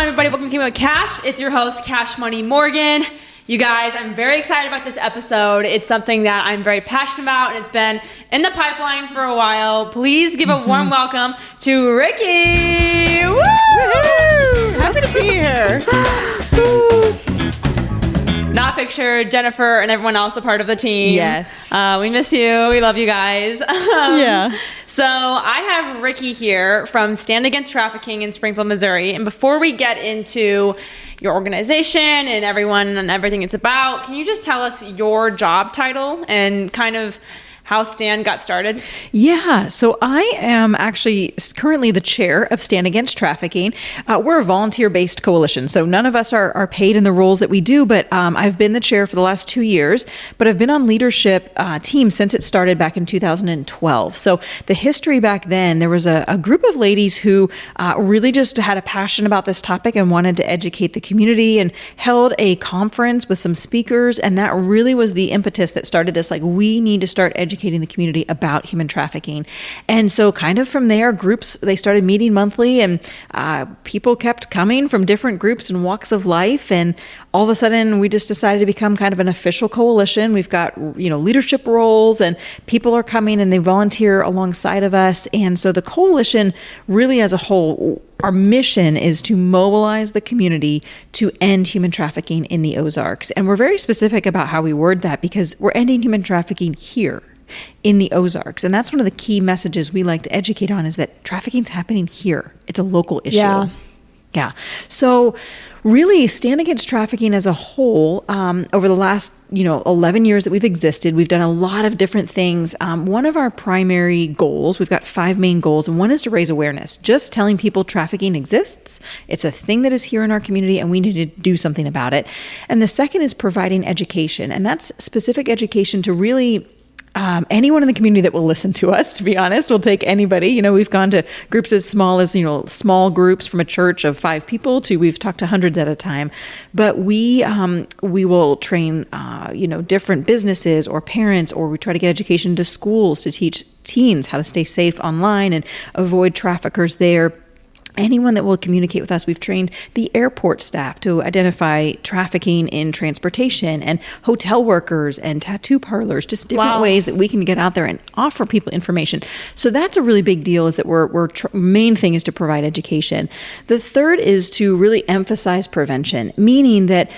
everybody. Welcome to Keeping With Cash. It's your host, Cash Money Morgan. You guys, I'm very excited about this episode. It's something that I'm very passionate about, and it's been in the pipeline for a while. Please give a warm welcome to Rikki. Woo! Woo-hoo! Happy to be here. Not pictured, Jennifer and everyone else a part of the team. Yes. We miss you. We love you guys. Yeah. So I have Rikki here from Stand Against Trafficking in Springfield, Missouri. And before we get into your organization and everyone and everything it's about, can you just tell us your job title and kind of how Stand got started? Yeah, so I am actually currently the chair of Stand Against Trafficking. We're a volunteer-based coalition, so none of us are paid in the roles that we do, but I've been the chair for the last 2 years, but I've been on leadership team since it started back in 2012. So the history back then, there was a group of ladies who really just had a passion about this topic and wanted to educate the community and held a conference with some speakers, and that really was the impetus that started this, like, we need to start educating the community about human trafficking. And so kind of from there, groups, they started meeting monthly, and people kept coming from different groups and walks of life. And all of a sudden we just decided to become kind of an official coalition. We've got, leadership roles, and people are coming and they volunteer alongside of us. And so the coalition really as a whole, our mission is to mobilize the community to end human trafficking in the Ozarks. And we're very specific about how we word that because we're ending human trafficking here in the Ozarks. And that's one of the key messages we like to educate on, is that trafficking's happening here. It's a local issue. Yeah. So really, Stand Against Trafficking as a whole, over the last 11 years that we've existed, we've done a lot of different things. One of our primary goals, we've got 5 main goals, and one is to raise awareness, just telling people trafficking exists. It's a thing that is here in our community and we need to do something about it. And the second is providing education, and that's specific education to really anyone in the community that will listen to us, to be honest. We'll take anybody. We've gone to groups as small as, small groups from a church of 5 people to we've talked to hundreds at a time. But we will train, different businesses or parents, or we try to get education to schools to teach teens how to stay safe online and avoid traffickers there. Anyone that will communicate with us, we've trained the airport staff to identify trafficking in transportation, and hotel workers and tattoo parlors, just different ways that we can get out there and offer people information. So that's a really big deal, is that main thing is to provide education. The third is to really emphasize prevention, meaning that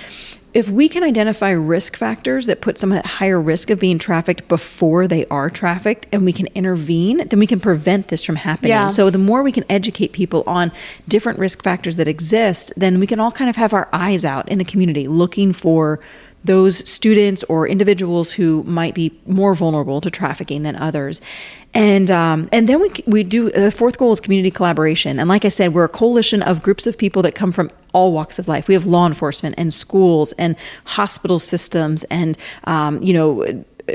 if we can identify risk factors that put someone at higher risk of being trafficked before they are trafficked, and we can intervene, then we can prevent this from happening. Yeah. So the more we can educate people on different risk factors that exist, then we can all kind of have our eyes out in the community looking for those students or individuals who might be more vulnerable to trafficking than others. And then we do, the fourth goal is community collaboration. And like I said, we're a coalition of groups of people that come from all walks of life. We have law enforcement and schools and hospital systems and,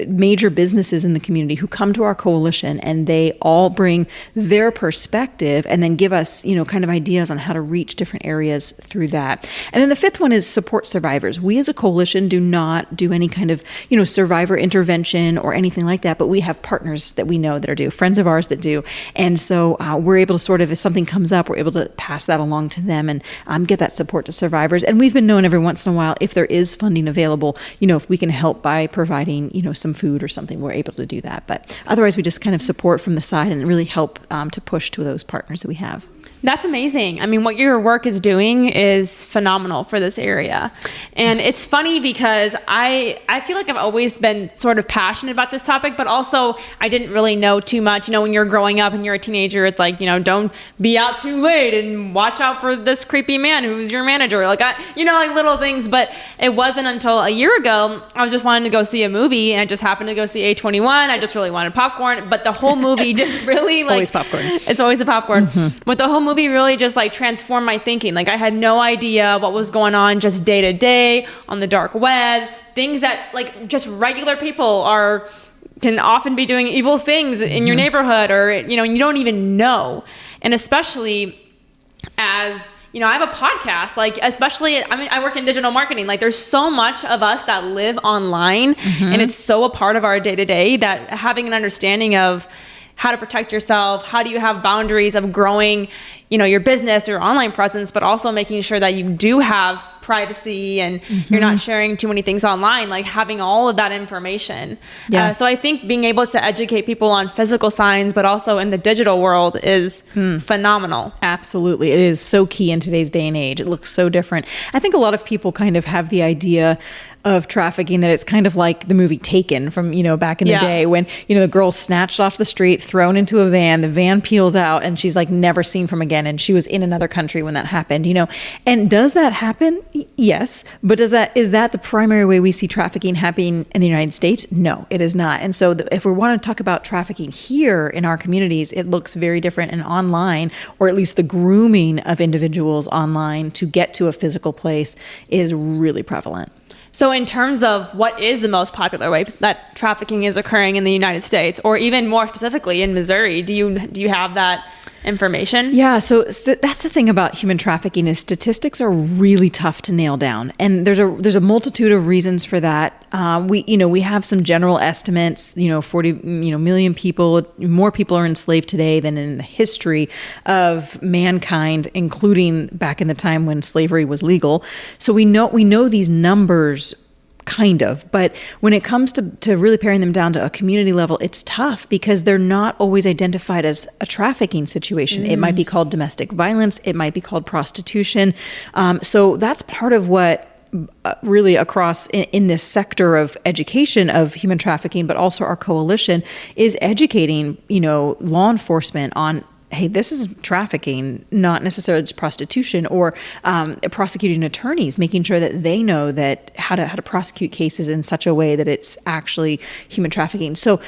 major businesses in the community who come to our coalition, and they all bring their perspective and then give us, kind of ideas on how to reach different areas through that. And then the fifth one is support survivors. We as a coalition do not do any kind of, survivor intervention or anything like that, but we have partners that we know that do, friends of ours that do. And so we're able to sort of, if something comes up, we're able to pass that along to them and get that support to survivors. And we've been known every once in a while, if there is funding available, if we can help by providing, some food or something, we're able to do that. But otherwise, we just kind of support from the side and really help to push to those partners that we have. That's amazing. I mean, what your work is doing is phenomenal for this area. And it's funny because I feel like I've always been sort of passionate about this topic, but also I didn't really know too much. When you're growing up and you're a teenager, it's like, don't be out too late and watch out for this creepy man who's your manager. Like little things. But it wasn't until a year ago, I was just wanting to go see a movie, and I just happened to go see A21. I just really wanted popcorn, but the whole movie just really always popcorn. It's always the popcorn. Mm-hmm. But the whole movie really just transformed my thinking. I had no idea what was going on just day to day on the dark web, things that just regular people can often be doing evil things in your neighborhood, or you don't even know. And especially as I have a podcast, I work in digital marketing. There's so much of us that live online, and it's so a part of our day to day that having an understanding of how to protect yourself? How do you have boundaries of growing, your business or online presence, but also making sure that you do have privacy and you're not sharing too many things online, like having all of that information. Yeah. So I think being able to educate people on physical signs, but also in the digital world is phenomenal. Absolutely. It is so key in today's day and age. It looks so different. I think a lot of people kind of have the idea of trafficking that it's kind of like the movie Taken from, back in the day when, the girl's snatched off the street, thrown into a van, the van peels out and she's like never seen from again. And she was in another country when that happened, and does that happen? Yes. But is that the primary way we see trafficking happening in the United States? No, it is not. And so if we want to talk about trafficking here in our communities, it looks very different and online, or at least the grooming of individuals online to get to a physical place is really prevalent. So in terms of what is the most popular way that trafficking is occurring in the United States, or even more specifically in Missouri, do you have that information? Yeah, so that's the thing about human trafficking is statistics are really tough to nail down, and there's a multitude of reasons for that. We have some general estimates. 40 million people, more people are enslaved today than in the history of mankind, including back in the time when slavery was legal. So we know these numbers. Kind of. But when it comes to really paring them down to a community level, it's tough because they're not always identified as a trafficking situation. It might be called domestic violence. It might be called prostitution. So that's part of what really across in this sector of education of human trafficking, but also our coalition is educating, law enforcement on, hey, this is trafficking, not necessarily just prostitution, or prosecuting attorneys, making sure that they know that how to prosecute cases in such a way that it's actually human trafficking. So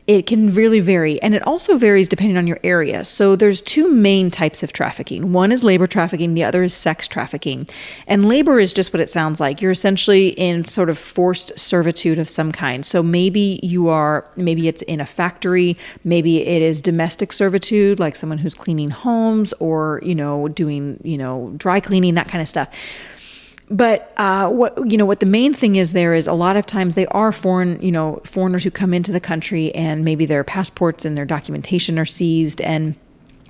it can really vary, and it also varies depending on your area. So there's two main types of trafficking. One is labor trafficking, the other is sex trafficking. And labor is just what it sounds like. You're essentially in sort of forced servitude of some kind. So maybe it's in a factory, maybe it is domestic servitude, like someone who's cleaning homes or, doing, dry cleaning, that kind of stuff. But what the main thing is there is a lot of times they are foreigners who come into the country and maybe their passports and their documentation are seized, and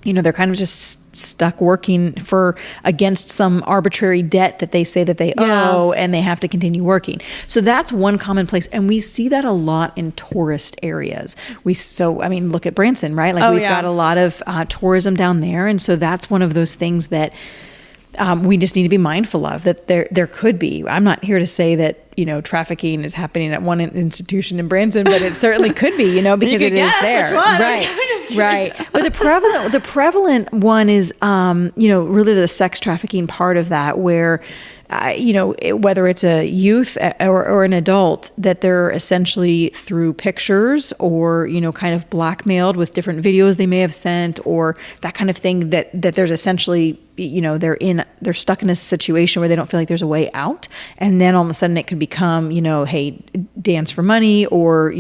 they're kind of just stuck working against some arbitrary debt that they say that they owe, and they have to continue working. So that's one common place, and we see that a lot in tourist areas. Look at Branson, right? We've got a lot of tourism down there, and so that's one of those things that we just need to be mindful of, that there could be. I'm not here to say that, trafficking is happening at one institution in Branson, but it certainly could be, because it is there. Which one? Right. But the prevalent one is, really the sex trafficking part of that, where, whether it's a youth or an adult, that they're essentially through pictures or, kind of blackmailed with different videos they may have sent or that kind of thing, that there's essentially, they're stuck in a situation where they don't feel like there's a way out. And then all of a sudden it could become, hey, dance for money or,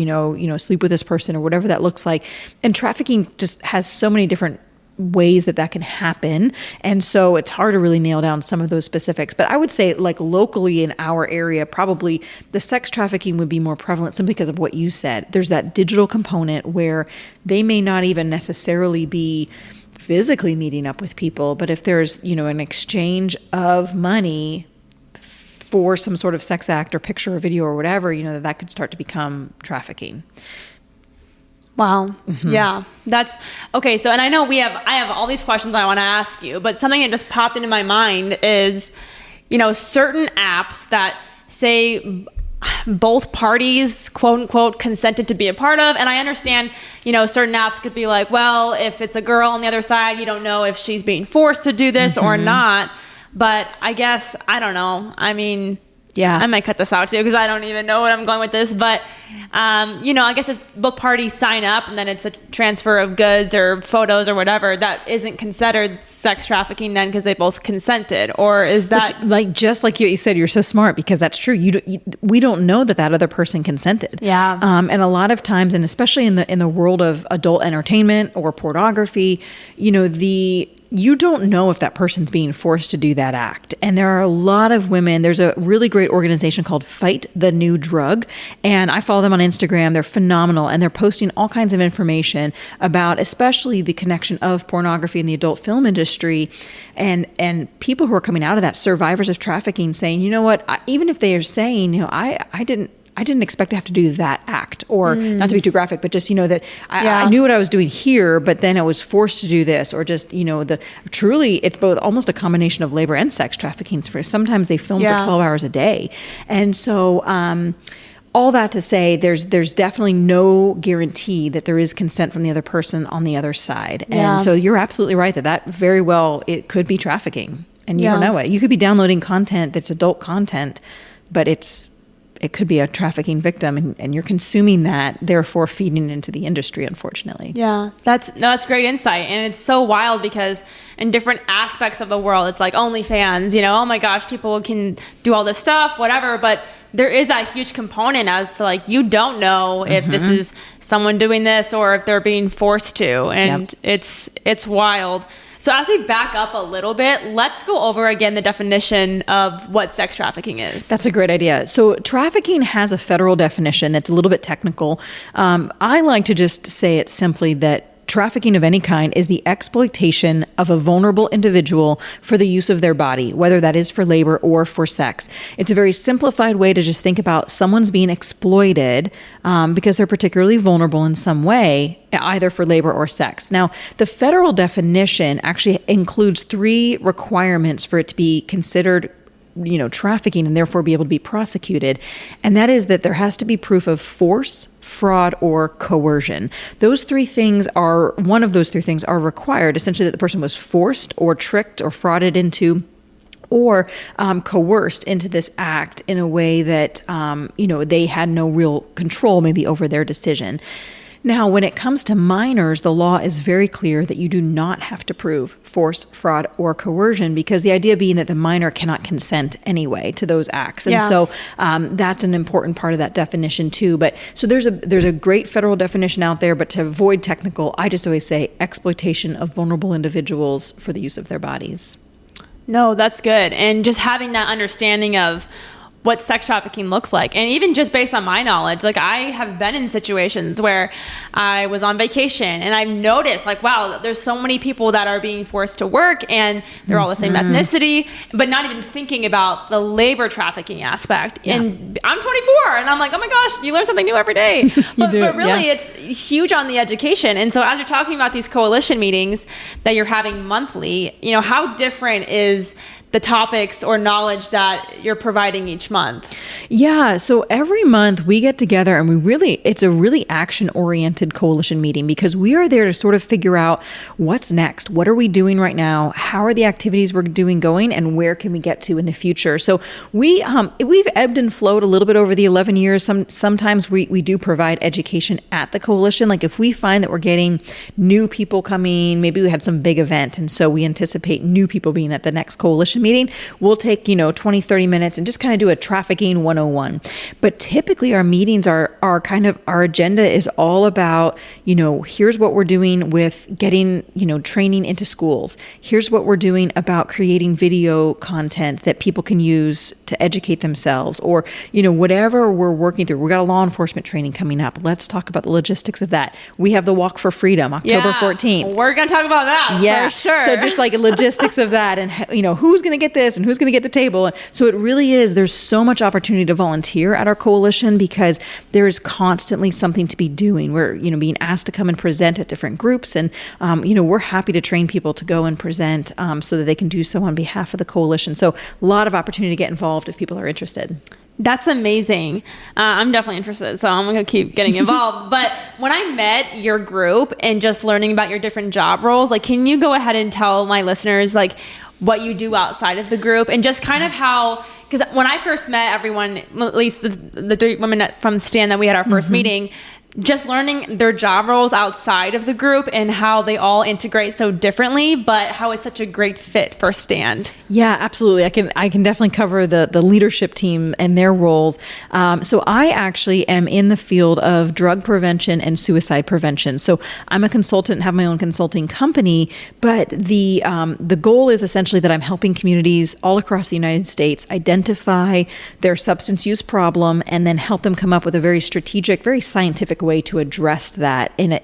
sleep with this person or whatever that looks like. And trafficking just has so many different ways that can happen. And so it's hard to really nail down some of those specifics. But I would say locally in our area, probably the sex trafficking would be more prevalent simply because of what you said. There's that digital component where they may not even necessarily be physically meeting up with people, but if there's, an exchange of money for some sort of sex act or picture or video or whatever, that could start to become trafficking. Wow. Mm-hmm. Yeah, that's okay. So, and I know I have all these questions I want to ask you, but something that just popped into my mind is, certain apps that say both parties, quote unquote, consented to be a part of. And I understand, certain apps could be like, well, if it's a girl on the other side, you don't know if she's being forced to do this or not. But I guess, I don't know. Yeah, I might cut this out too because I don't even know what I'm going with this. But, I guess if both parties sign up and then it's a transfer of goods or photos or whatever, that isn't considered sex trafficking then because they both consented. Or is that... just like you said, you're so smart because that's true. We don't know that other person consented. Yeah. And a lot of times, and especially in the world of adult entertainment or pornography, you don't know if that person's being forced to do that act. And there are a lot of women. There's a really great organization called Fight the New Drug. And I follow them on Instagram. They're phenomenal. And they're posting all kinds of information about especially the connection of pornography in the adult film industry and people who are coming out of that, survivors of trafficking, saying, you know what, even if they are saying, you know, I didn't expect to have to do that act, or not to be too graphic, but just, you know, that I knew what I was doing here, but then I was forced to do this, or just, you know, truly it's both almost a combination of labor and sex trafficking. For sometimes they film for 12 hours a day. And so, all that to say, there's definitely no guarantee that there is consent from the other person on the other side. And so you're absolutely right that very well, it could be trafficking, and you don't know it. You could be downloading content that's adult content, but it could be a trafficking victim, and you're consuming that, therefore feeding into the industry, unfortunately. Yeah, that's great insight. And it's so wild because in different aspects of the world, it's like OnlyFans, you know, oh my gosh, people can do all this stuff, whatever. But there is that huge component as to like, you don't know if this is someone doing this or if they're being forced to. And it's wild. So as we back up a little bit, let's go over again the definition of what sex trafficking is. That's a great idea. So trafficking has a federal definition that's a little bit technical. I like to just say it simply that trafficking of any kind is the exploitation of a vulnerable individual for the use of their body, whether that is for labor or for sex. It's a very simplified way to just think about someone's being exploited because they're particularly vulnerable in some way, either for labor or sex. Now, the federal definition actually includes 3 requirements for it to be considered, you know, trafficking and therefore be able to be prosecuted. And that is that there has to be proof of force, fraud, or coercion. One of those three things are required, essentially that the person was forced or tricked or frauded into or coerced into this act in a way that, you know, they had no real control maybe over their decision. Now, when it comes to minors, the law is very clear that you do not have to prove force, fraud, or coercion, because the idea being that the minor cannot consent anyway to those acts. And so that's an important part of that definition too. But so there's a great federal definition out there, but to avoid technical, I just always say exploitation of vulnerable individuals for the use of their bodies. No, that's good. And just having that understanding of what sex trafficking looks like. And even just based on my knowledge, like I have been in situations where I was on vacation and I've noticed like, wow, there's so many people that are being forced to work and they're all the same ethnicity, but not even thinking about the labor trafficking aspect. Yeah. And I'm 24 and I'm like, oh my gosh, you learn something new every day. But really it's huge on the education. And so as you're talking about these coalition meetings that you're having monthly, you know, how different is the topics or knowledge that you're providing each month? Yeah, so every month we get together and it's a really action-oriented coalition meeting, because we are there to sort of figure out what's next. What are we doing right now? How are the activities we're doing going? And where can we get to in the future? So we've ebbed and flowed a little bit over the 11 years. Sometimes we do provide education at the coalition. Like if we find that we're getting new people coming, maybe we had some big event, and so we anticipate new people being at the next coalition meeting, we'll take, 20, 30 minutes and just kind of do a trafficking 101. But typically our meetings are kind of, our agenda is all about, here's what we're doing with getting, training into schools. Here's what we're doing about creating video content that people can use to educate themselves, or, whatever we're working through. We got a law enforcement training coming up. Let's talk about the logistics of that. We have the Walk for Freedom, October 14th. We're going to talk about that for sure. So just like logistics of that, and, who's going to get this and who's going to get the table. And so it really is, there's so much opportunity to volunteer at our coalition because there is constantly something to be doing. We're, being asked to come and present at different groups. And, we're happy to train people to go and present so that they can do so on behalf of the coalition. So a lot of opportunity to get involved if people are interested. That's amazing. I'm definitely interested, so I'm going to keep getting involved. But when I met your group and just learning about your different job roles, like, can you go ahead and tell my listeners, like, what you do outside of the group and just kind of how, because when I first met everyone, at least the 3 women from Stand that we had our first meeting, just learning their job roles outside of the group and how they all integrate so differently, but how it's such a great fit for Stand. Yeah, absolutely. I can definitely cover the leadership team and their roles. So I actually am in the field of drug prevention and suicide prevention. So I'm a consultant and have my own consulting company, but the goal is essentially that I'm helping communities all across the United States identify their substance use problem and then help them come up with a very strategic, very scientific way to address that in a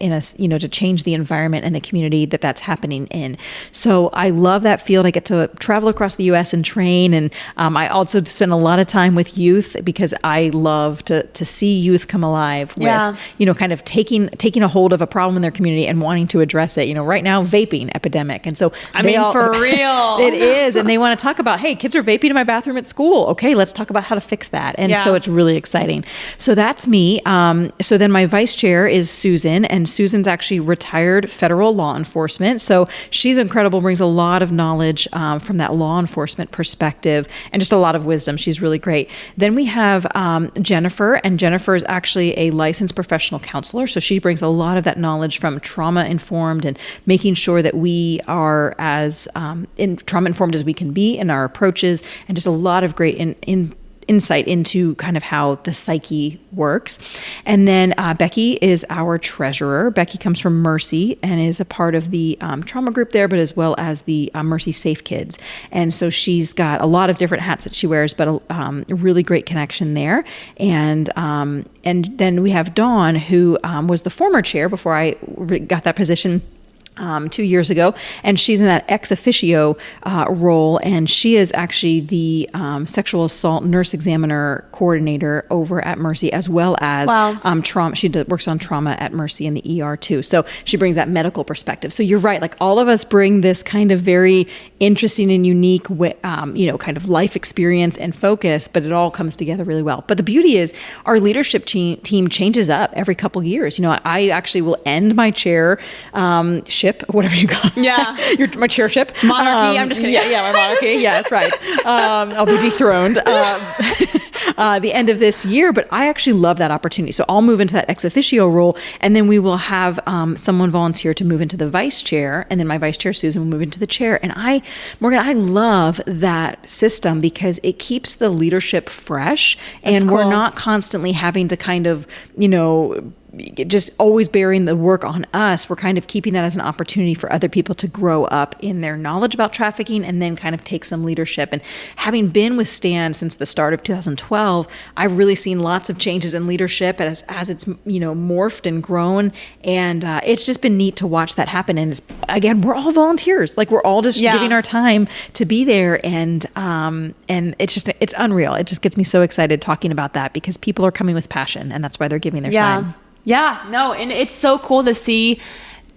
to change the environment and the community that's happening in. So I love that field. I get to travel across the U.S. and train, and I also spend a lot of time with youth because I love to see youth come alive with kind of taking a hold of a problem in their community and wanting to address it. Right now, vaping epidemic, and so for real, it is, and they want to talk about, hey, kids are vaping in my bathroom at school. Okay, let's talk about how to fix that, and so it's really exciting. So that's me. So then my vice chair is Susan, and Susan's actually retired federal law enforcement. So she's incredible, brings a lot of knowledge from that law enforcement perspective and just a lot of wisdom. She's really great. Then we have Jennifer, and Jennifer is actually a licensed professional counselor. So she brings a lot of that knowledge from trauma informed and making sure that we are as trauma informed as we can be in our approaches, and just a lot of great insight into kind of how the psyche works. And then Becky is our treasurer. Becky comes from Mercy and is a part of the trauma group there, but as well as the Mercy Safe Kids. And so she's got a lot of different hats that she wears, but a really great connection there. And then we have Dawn, who was the former chair before I got that position 2 years ago, and she's in that ex officio role, and she is actually the sexual assault nurse examiner coordinator over at Mercy, as well as trauma. She works on trauma at Mercy in the ER too, so she brings that medical perspective. So you're right, like all of us bring this kind of very interesting and unique kind of life experience and focus, but it all comes together really well. But the beauty is our leadership team changes up every couple years. I actually will end my chair whatever you call it. Yeah. My chairship. Monarchy. I'm just kidding. Yeah, my monarchy. Yeah, that's right. I'll be dethroned the end of this year, but I actually love that opportunity. So I'll move into that ex officio role, and then we will have someone volunteer to move into the vice chair, and then my vice chair, Susan, will move into the chair. And Morgan, I love that system because it keeps the leadership fresh, and we're not constantly having to kind of, just always bearing the work on us. We're kind of keeping that as an opportunity for other people to grow up in their knowledge about trafficking and then kind of take some leadership. And having been with Stand since the start of 2012, I've really seen lots of changes in leadership as it's morphed and grown. And it's just been neat to watch that happen. And again, we're all volunteers. Like we're all just giving our time to be there. And it's unreal. It just gets me so excited talking about that because people are coming with passion, and that's why they're giving their time. Yeah, no, and it's so cool to see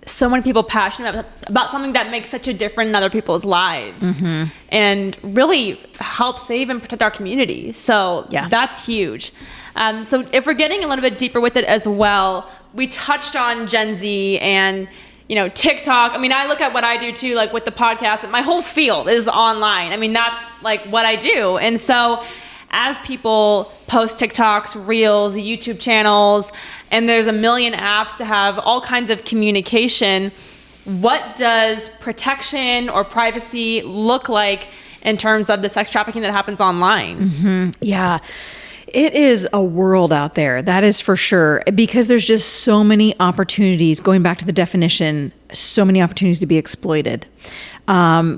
so many people passionate about something that makes such a difference in other people's lives and really help save and protect our community. So that's huge. So if we're getting a little bit deeper with it as well, we touched on Gen Z and TikTok. I mean, I look at what I do too, like with the podcast, and my whole field is online. I mean, that's like what I do. And so as people post TikToks, Reels, YouTube channels, and there's a million apps to have all kinds of communication, what does protection or privacy look like in terms of the sex trafficking that happens online? Yeah. It is a world out there, that is for sure, because there's just so many opportunities, going back to the definition, so many opportunities to be exploited.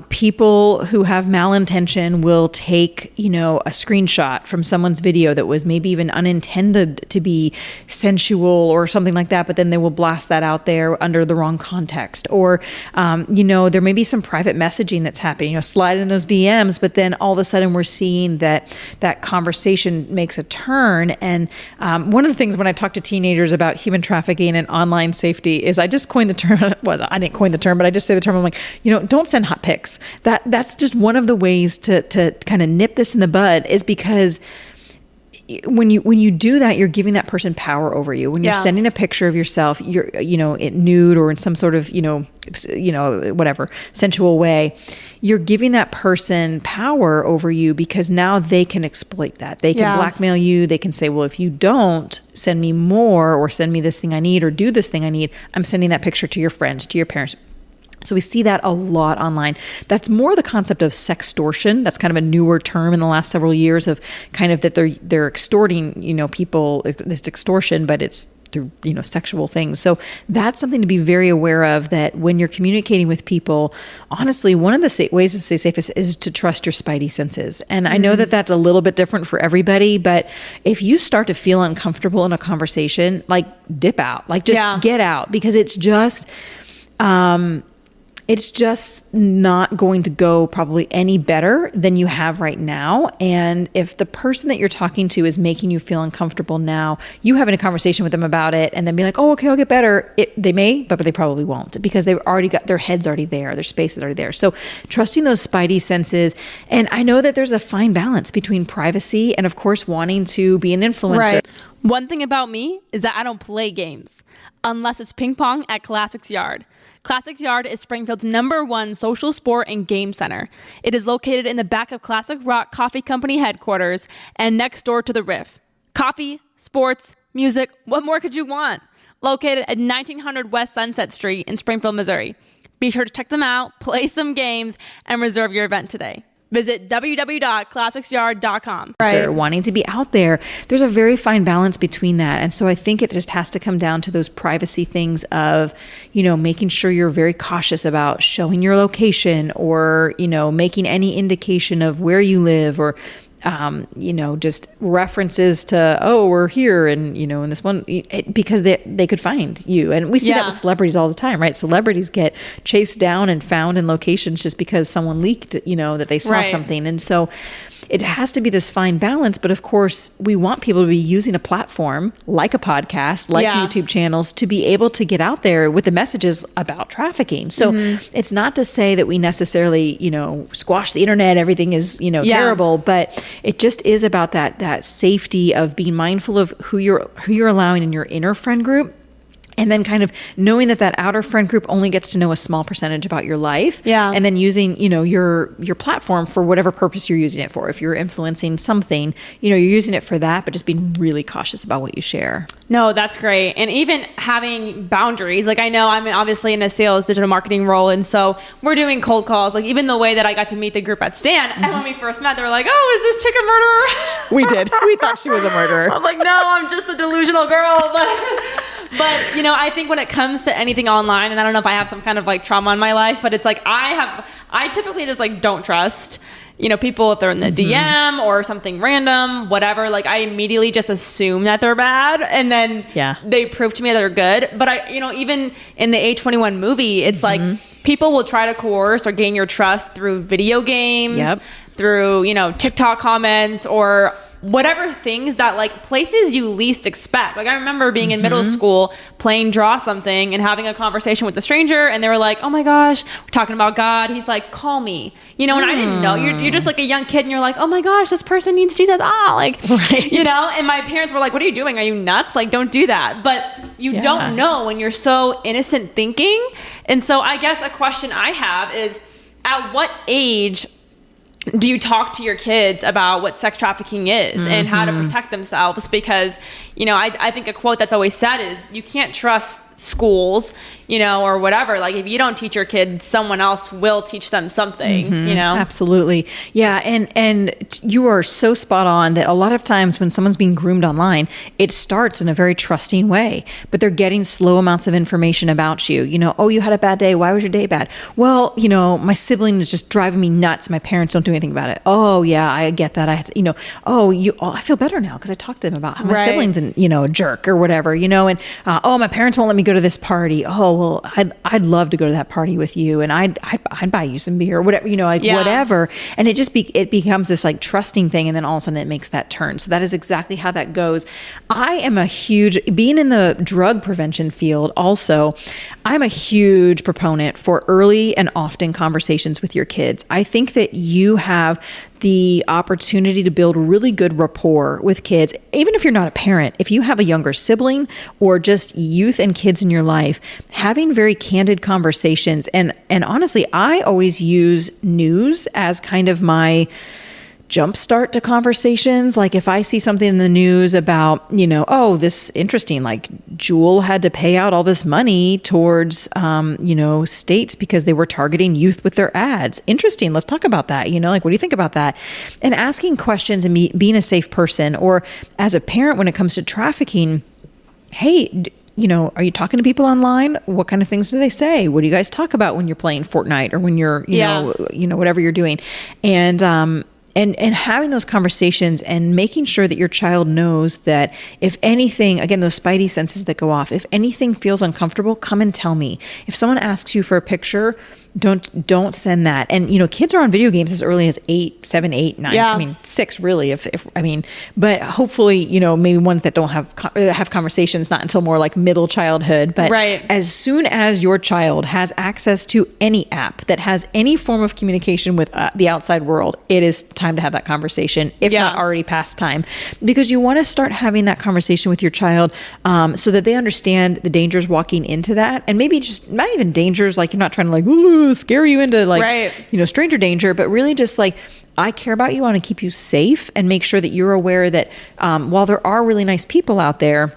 People who have malintention will take, a screenshot from someone's video that was maybe even unintended to be sensual or something like that, but then they will blast that out there under the wrong context. Or, there may be some private messaging that's happening, slide in those DMs, but then all of a sudden we're seeing that conversation makes a turn. And one of the things when I talk to teenagers about human trafficking and online safety is I just coined the term, well, I didn't coin the term, but I just say the term, I'm like, don't send hot pics. That's just one of the ways to kind of nip this in the bud, is because when you do that, you're giving that person power over you. When you're sending a picture of yourself, you're, nude or in some sort of, whatever sensual way, you're giving that person power over you, because now they can exploit that. They can blackmail you. They can say, well, if you don't send me more or send me this thing I need or do this thing I need, I'm sending that picture to your friends, to your parents. So we see that a lot online. That's more the concept of sextortion. That's kind of a newer term in the last several years, of kind of that they're extorting, people. It's extortion, but it's through, sexual things. So that's something to be very aware of, that when you're communicating with people, honestly, one of the ways to stay safe is to trust your spidey senses. And I know that that's a little bit different for everybody, but if you start to feel uncomfortable in a conversation, like dip out, like just get out, because it's just not going to go probably any better than you have right now. And if the person that you're talking to is making you feel uncomfortable now, you having a conversation with them about it and then be like, oh, okay, I'll get better. They may, but they probably won't, because they've already got their heads already there. Their space is already there. So trusting those spidey senses. And I know that there's a fine balance between privacy and, of course, wanting to be an influencer. Right. One thing about me is that I don't play games unless it's ping pong at Classics Yard. Classics Yard is Springfield's #1 social sport and game center. It is located in the back of Classic Rock Coffee Company headquarters and next door to the Riff. Coffee, sports, music, what more could you want? Located at 1900 West Sunset Street in Springfield, Missouri. Be sure to check them out, play some games, and reserve your event today. Visit www.classicsyard.com. Right. Wanting to be out there, there's a very fine balance between that. And so I think it just has to come down to those privacy things of, making sure you're very cautious about showing your location or, making any indication of where you live, or just references to, oh, we're here and, in this one, because they could find you. And we see that with celebrities all the time, right? Celebrities get chased down and found in locations just because someone leaked, that they saw something. And so it has to be this fine balance. But of course, we want people to be using a platform like a podcast, like YouTube channels, to be able to get out there with the messages about trafficking. So it's not to say that we necessarily, squash the internet, everything is, terrible, but it just is about that safety of being mindful of who you're allowing in your inner friend group. And then kind of knowing that outer friend group only gets to know a small percentage about your life. Yeah. And then using, your platform for whatever purpose you're using it for. If you're influencing something, you're using it for that, but just being really cautious about what you share. No, that's great. And even having boundaries. Like, I know I'm obviously in a sales digital marketing role. And so we're doing cold calls. Like, even the way that I got to meet the group at Stand, and when we first met, they were like, oh, is this chick a murderer? We did. We thought she was a murderer. I'm like, no, I'm just a delusional girl. But I think when it comes to anything online, and I don't know if I have some kind of like trauma in my life, but it's like I typically just like don't trust, people if they're in the DM or something random, whatever. Like, I immediately just assume that they're bad, and then they prove to me that they're good. But even in the A21 movie, it's like people will try to coerce or gain your trust through video games, through TikTok comments, or whatever things that like places you least expect. Like, I remember being in middle school playing draw something and having a conversation with a stranger, and they were like, oh my gosh, we're talking about God. He's like, call me, and I didn't know. You're just like a young kid, and you're like, oh my gosh, this person needs Jesus. And my parents were like, what are you doing? Are you nuts? Like, don't do that. But you don't know when you're so innocent thinking. And so I guess a question I have is, at what age do you talk to your kids about what sex trafficking is and how to protect themselves? Because, I think a quote that's always said is, you can't trust schools, or whatever. Like, if you don't teach your kids, someone else will teach them something, Absolutely. Yeah. And you are so spot on that a lot of times when someone's being groomed online, it starts in a very trusting way, but they're getting slow amounts of information about you. Oh, you had a bad day. Why was your day bad? Well, my sibling is just driving me nuts. My parents don't do anything about it. Oh yeah, I get that. I had to, I feel better now because I talked to them about how my sibling's a jerk or whatever, and my parents won't let me go to this party. Oh, well, I'd love to go to that party with you, and I'd buy you some beer or whatever, whatever. And it just it becomes this like trusting thing, and then all of a sudden it makes that turn. So that is exactly how that goes. I am being in the drug prevention field also, I'm a huge proponent for early and often conversations with your kids. I think that you have the opportunity to build really good rapport with kids, even if you're not a parent, if you have a younger sibling or just youth and kids in your life, having very candid conversations. And honestly, I always use news as kind of my jumpstart to conversations. Like if I see something in the news about, oh, this interesting, like Jewel had to pay out all this money towards, states because they were targeting youth with their ads. Interesting. Let's talk about that. Like, what do you think about that? And asking questions and being a safe person. Or as a parent, when it comes to trafficking, hey, are you talking to people online? What kind of things do they say? What do you guys talk about when you're playing Fortnite or when you're, whatever you're doing? And having those conversations and making sure that your child knows that if anything, again, those spidey senses that go off, if anything feels uncomfortable, come and tell me. If someone asks you for a picture, don't send that. And, kids are on video games as early as 7, 8, 9. Yeah. I mean, 6 really, but hopefully, maybe ones that don't have conversations, not until more like middle childhood. But right. As soon as your child has access to any app that has any form of communication with the outside world, it is time to have that conversation, if not already past time, because you want to start having that conversation with your child so that they understand the dangers walking into that. And maybe just not even dangers, like you're not trying to like, ooh, scare you into like, stranger danger, but really just like, I care about you. I want to keep you safe and make sure that you're aware that while there are really nice people out there,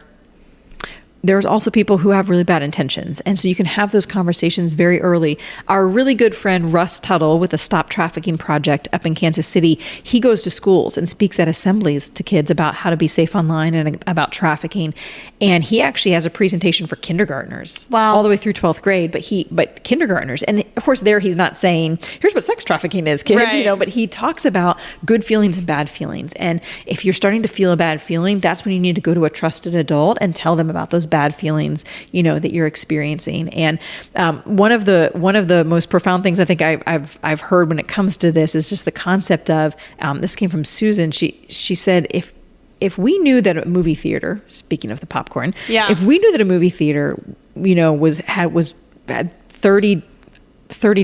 there's also people who have really bad intentions. And so you can have those conversations very early. Our really good friend, Russ Tuttle, with the Stop Trafficking Project up in Kansas City, he goes to schools and speaks at assemblies to kids about how to be safe online and about trafficking. And he actually has a presentation for kindergartners. Wow. All the way through 12th grade, but kindergartners. And of course there he's not saying, here's what sex trafficking is, kids, but he talks about good feelings and bad feelings. And if you're starting to feel a bad feeling, that's when you need to go to a trusted adult and tell them about those bad feelings, that you're experiencing. And one of the most profound things I think I've heard when it comes to this is just the concept of this came from Susan. She said if we knew that a movie theater, speaking of the popcorn, if we knew that a movie theater, had 30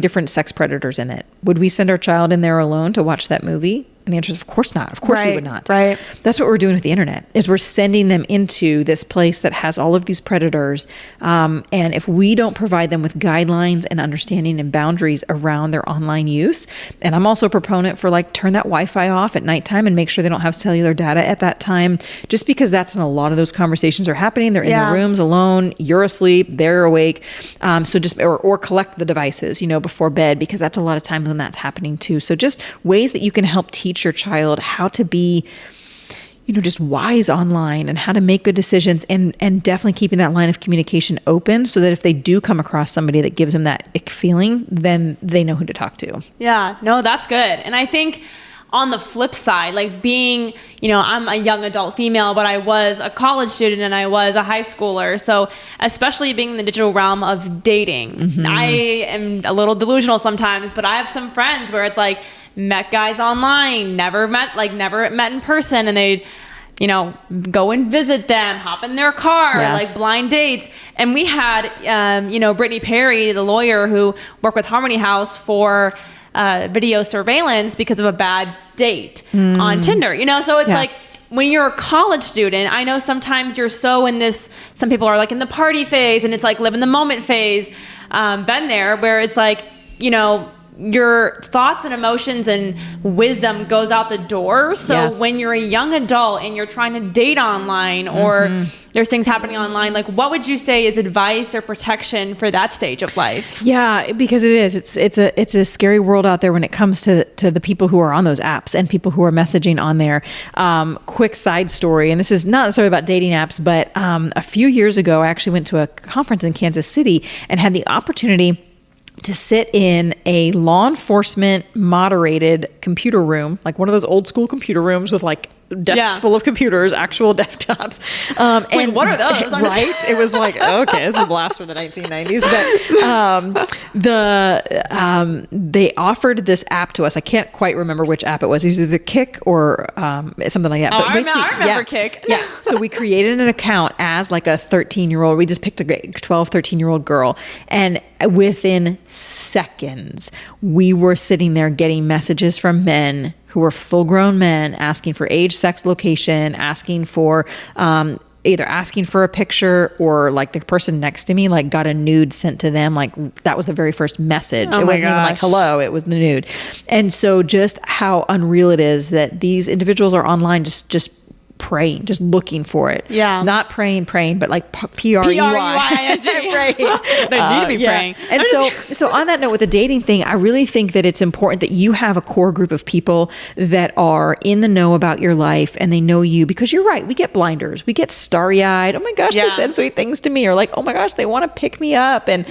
different sex predators in it, would we send our child in there alone to watch that movie? And the answer is, of course not. Of course we would not. Right. That's what we're doing with the internet, is we're sending them into this place that has all of these predators. And if we don't provide them with guidelines and understanding and boundaries around their online use, and I'm also a proponent for like, turn that Wi-Fi off at nighttime and make sure they don't have cellular data at that time, just because that's when a lot of those conversations are happening. They're in their rooms alone, you're asleep, they're awake. So just, or collect the devices, before bed, because that's a lot of times when that's happening too. So just ways that you can help teach your child how to be, just wise online and how to make good decisions, and definitely keeping that line of communication open so that if they do come across somebody that gives them that ick feeling, then they know who to talk to. Yeah, no, that's good. And I think on the flip side, like being, I'm a young adult female, but I was a college student and I was a high schooler. So especially being in the digital realm of dating, I am a little delusional sometimes, but I have some friends where it's like, met guys online, never met in person, and they'd, go and visit them, hop in their car, like blind dates. And we had, Brittany Perry, the lawyer who worked with Harmony House for video surveillance because of a bad date on Tinder, so it's like, when you're a college student, I know sometimes you're so in this, some people are like in the party phase and it's like live in the moment phase, been there, where it's like, your thoughts and emotions and wisdom goes out the door. So when you're a young adult and you're trying to date online or there's things happening online, like what would you say is advice or protection for that stage of life? Yeah, because it is. It's a scary world out there when it comes to the people who are on those apps and people who are messaging on there. Quick side story, and this is not necessarily about dating apps, but a few years ago, I actually went to a conference in Kansas City and had the opportunity to sit in a law enforcement moderated computer room, like one of those old school computer rooms with like desks full of computers, actual desktops. And what are those? Right? It was like, okay, this is a blast from the 1990s. But they offered this app to us. I can't quite remember which app it was. It was either Kick or something like that. Oh, I remember Kick. Yeah. So we created an account as like a 13-year-old. We just picked a 12, 13-year-old girl. And within seconds, we were sitting there getting messages from men who were full-grown men asking for age, sex, location, asking for either asking for a picture, or like the person next to me like got a nude sent to them. Like that was the very first message. It wasn't even like hello, it was the nude. And so just how unreal it is that these individuals are online just praying, just looking for it. Yeah. Not praying, but like P-R-E-Y. They need to be praying. And so on that note with the dating thing, I really think that it's important that you have a core group of people that are in the know about your life and they know you, because you're right. We get blinders. We get starry-eyed. Oh my gosh, they said sweet things to me. Or like, oh my gosh, they want to pick me up and,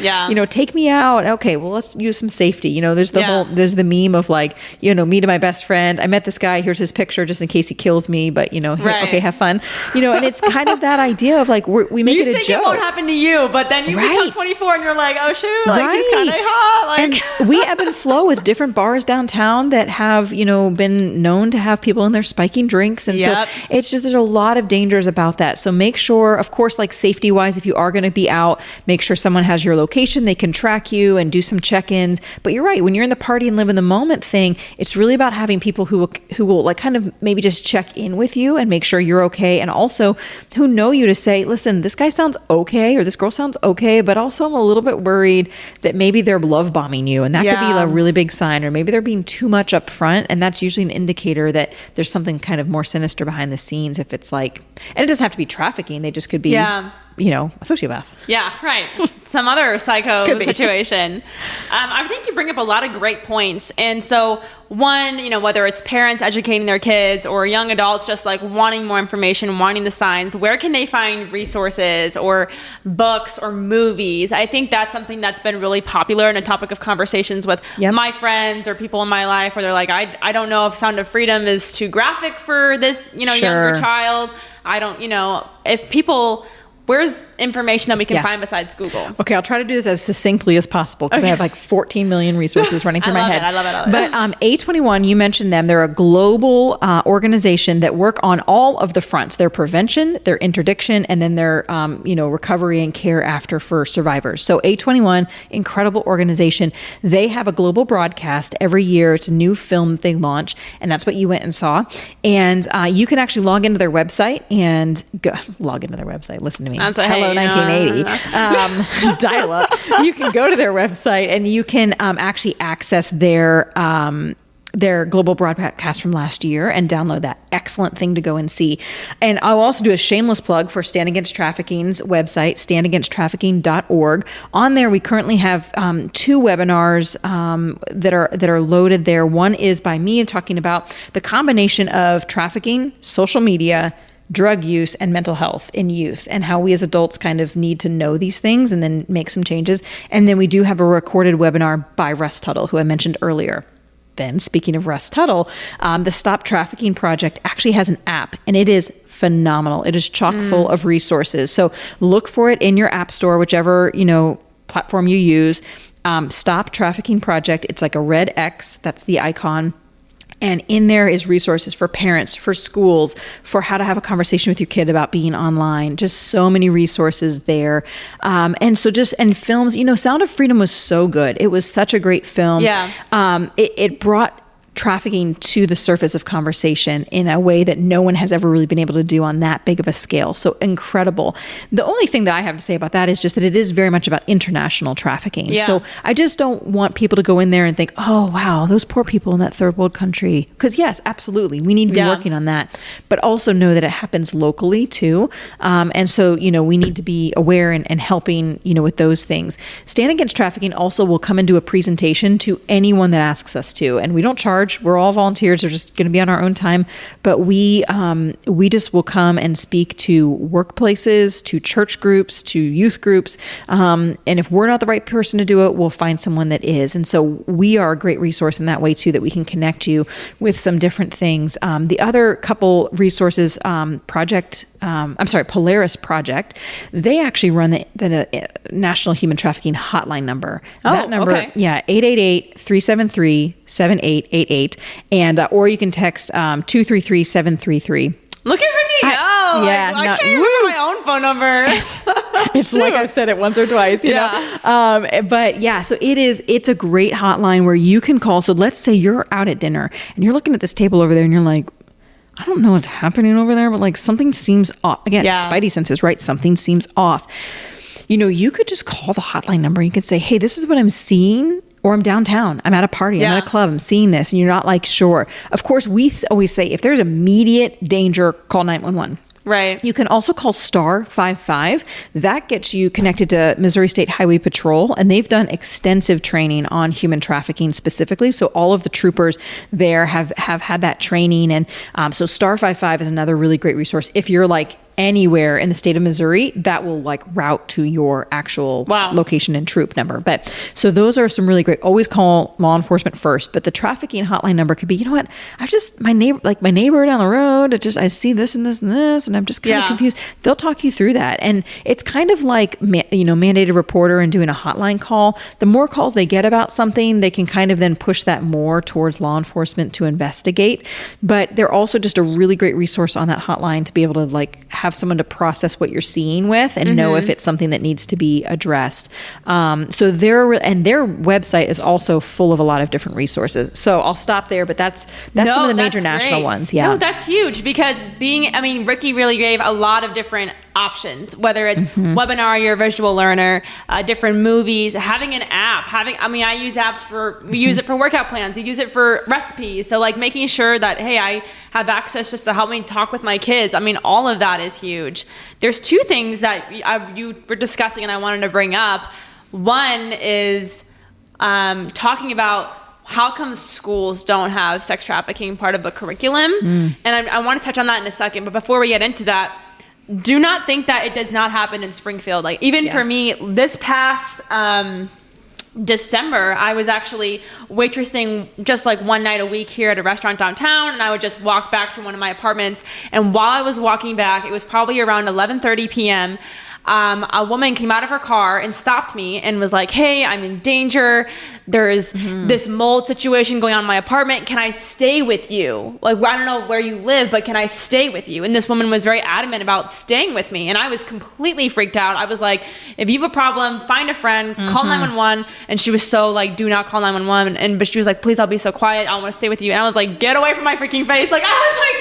take me out. Okay, well, let's use some safety. There's there's the meme of like, me to my best friend. I met this guy. Here's his picture just in case he kills me. But, okay, have fun. And it's kind of that idea of like, we make it a joke. It won't happen to you, but then you become 24 and you're like, oh shoot, like he's kind of hot. Like. And we ebb and flow with different bars downtown that have, been known to have people in there spiking drinks. And so it's just, there's a lot of dangers about that. So make sure, of course, like safety wise, if you are going to be out, make sure someone has your location, they can track you and do some check-ins. But you're right. When you're in the party and live in the moment thing, it's really about having people who will like kind of maybe just check in with you and make sure you're okay. And also who know you to say, listen, this guy sounds okay, or this girl sounds okay, but also I'm a little bit worried that maybe they're love bombing you. And that could be a really big sign, or maybe they're being too much up front. And that's usually an indicator that there's something kind of more sinister behind the scenes. If it's like, and it doesn't have to be trafficking. They just could be, a sociopath. Yeah, right. Some other psycho situation. I think you bring up a lot of great points. And so one, whether it's parents educating their kids or young adults just like wanting more information, wanting the signs, where can they find resources or books or movies? I think that's something that's been really popular and a topic of conversations with my friends or people in my life where they're like, I don't know if Sound of Freedom is too graphic for this, younger child. I don't, if people... Where's information that we can find besides Google? Okay, I'll try to do this as succinctly as possible because I have like 14 million resources running through my head. I love it. But A21, you mentioned them. They're a global organization that work on all of the fronts: their prevention, their interdiction, and then their recovery and care after for survivors. So A21, incredible organization. They have a global broadcast every year. It's a new film that they launch, and that's what you went and saw. And you can actually log into their website and listen to me. Hello, 1980. Dial up. You can go to their website and you can actually access their global broadcast from last year and download that. Excellent thing to go and see. And I'll also do a shameless plug for Stand Against Trafficking's website, standagainsttrafficking.org. On there, we currently have 2 webinars that are loaded there. One is by me talking about the combination of trafficking, social media, drug use, and mental health in youth, and how we as adults kind of need to know these things and then make some changes. And then we do have a recorded webinar by Russ Tuttle, who I mentioned earlier. Then, speaking of Russ Tuttle, the Stop Trafficking Project actually has an app, and it is phenomenal. It is chock full of resources. So look for it in your app store, whichever platform you use. Stop Trafficking Project. It's like a red X. That's the icon. And in there is resources for parents, for schools, for how to have a conversation with your kid about being online. Just so many resources there. And films, Sound of Freedom was so good. It was such a great film. Yeah. It brought trafficking to the surface of conversation in a way that no one has ever really been able to do on that big of a scale. So incredible. The only thing that I have to say about that is just that it is very much about international trafficking. Yeah. So I just don't want people to go in there and think, oh, wow, those poor people in that third world country. Because yes, absolutely. We need to be working on that. But also know that it happens locally too. And so, we need to be aware and helping, with those things. Stand Against Trafficking also will come and do a presentation to anyone that asks us to. And we don't charge. charge. We're all volunteers. We're just going to be on our own time. But we just will come and speak to workplaces, to church groups, to youth groups. And if we're not the right person to do it, we'll find someone that is. And so we are a great resource in that way too, that we can connect you with some different things. The other couple resources, Polaris Project, they actually run the National Human Trafficking Hotline number. That number, 888-373-7888. And, or you can text 233-733. Look at Rikki go. I can't remember my own phone number. It's like I've said it once or twice, you know? But yeah, so it's a great hotline where you can call. So let's say you're out at dinner and you're looking at this table over there and you're like, I don't know what's happening over there, but like something seems off. Again, spidey senses, right? Something seems off. You know, you could just call the hotline number. You could say, hey, this is what I'm seeing. Or I'm downtown, I'm at a party, I'm at a club, I'm seeing this, and you're not like sure. Of course, we always say if there's immediate danger, call 911. Right. You can also call star 55. That gets you connected to Missouri State Highway Patrol, and they've done extensive training on human trafficking specifically. So all of the troopers there have had that training. And so star 55 is another really great resource. If you're like anywhere in the state of Missouri, that will like route to your actual location and troop number. But so those are some really great. Always call law enforcement first, but the trafficking hotline number could be, you know what? my neighbor down the road, I see this and this and this, and I'm just kind of confused. They'll talk you through that. And it's kind of like, mandated reporter and doing a hotline call. The more calls they get about something, they can kind of then push that more towards law enforcement to investigate. But they're also just a really great resource on that hotline to be able to like have someone to process what you're seeing with and know if it's something that needs to be addressed. So their website is also full of a lot of different resources. So I'll stop there, but that's some of the major national ones. Yeah. No, that's huge because Rikki really gave a lot of different options, whether it's webinar, you're a visual learner, different movies, having an app, I use apps we use it for workout plans, we use it for recipes. So like making sure that, hey, I have access just to help me talk with my kids. All of that is huge. There's two things that you were discussing and I wanted to bring up. One is talking about how come schools don't have sex trafficking part of the curriculum. And I want to touch on that in a second. But before we get into that, do not think that it does not happen in Springfield. Like even for me, this past December, I was actually waitressing just like one night a week here at a restaurant downtown, and I would just walk back to one of my apartments. And while I was walking back, it was probably around 11:30 p.m., a woman came out of her car and stopped me and was like, hey, I'm in danger. There's this mold situation going on in my apartment. Can I stay with you? Like, I don't know where you live, but can I stay with you? And this woman was very adamant about staying with me. And I was completely freaked out. I was like, if you have a problem, find a friend, call 911. And she was so like, do not call 911. But she was like, please, I'll be so quiet. I want to stay with you. And I was like, get away from my freaking face. Like, I was like,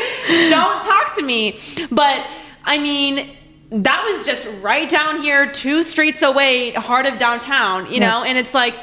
don't talk to me. But that was just right down here, 2 streets away, heart of downtown, you know? And it's like,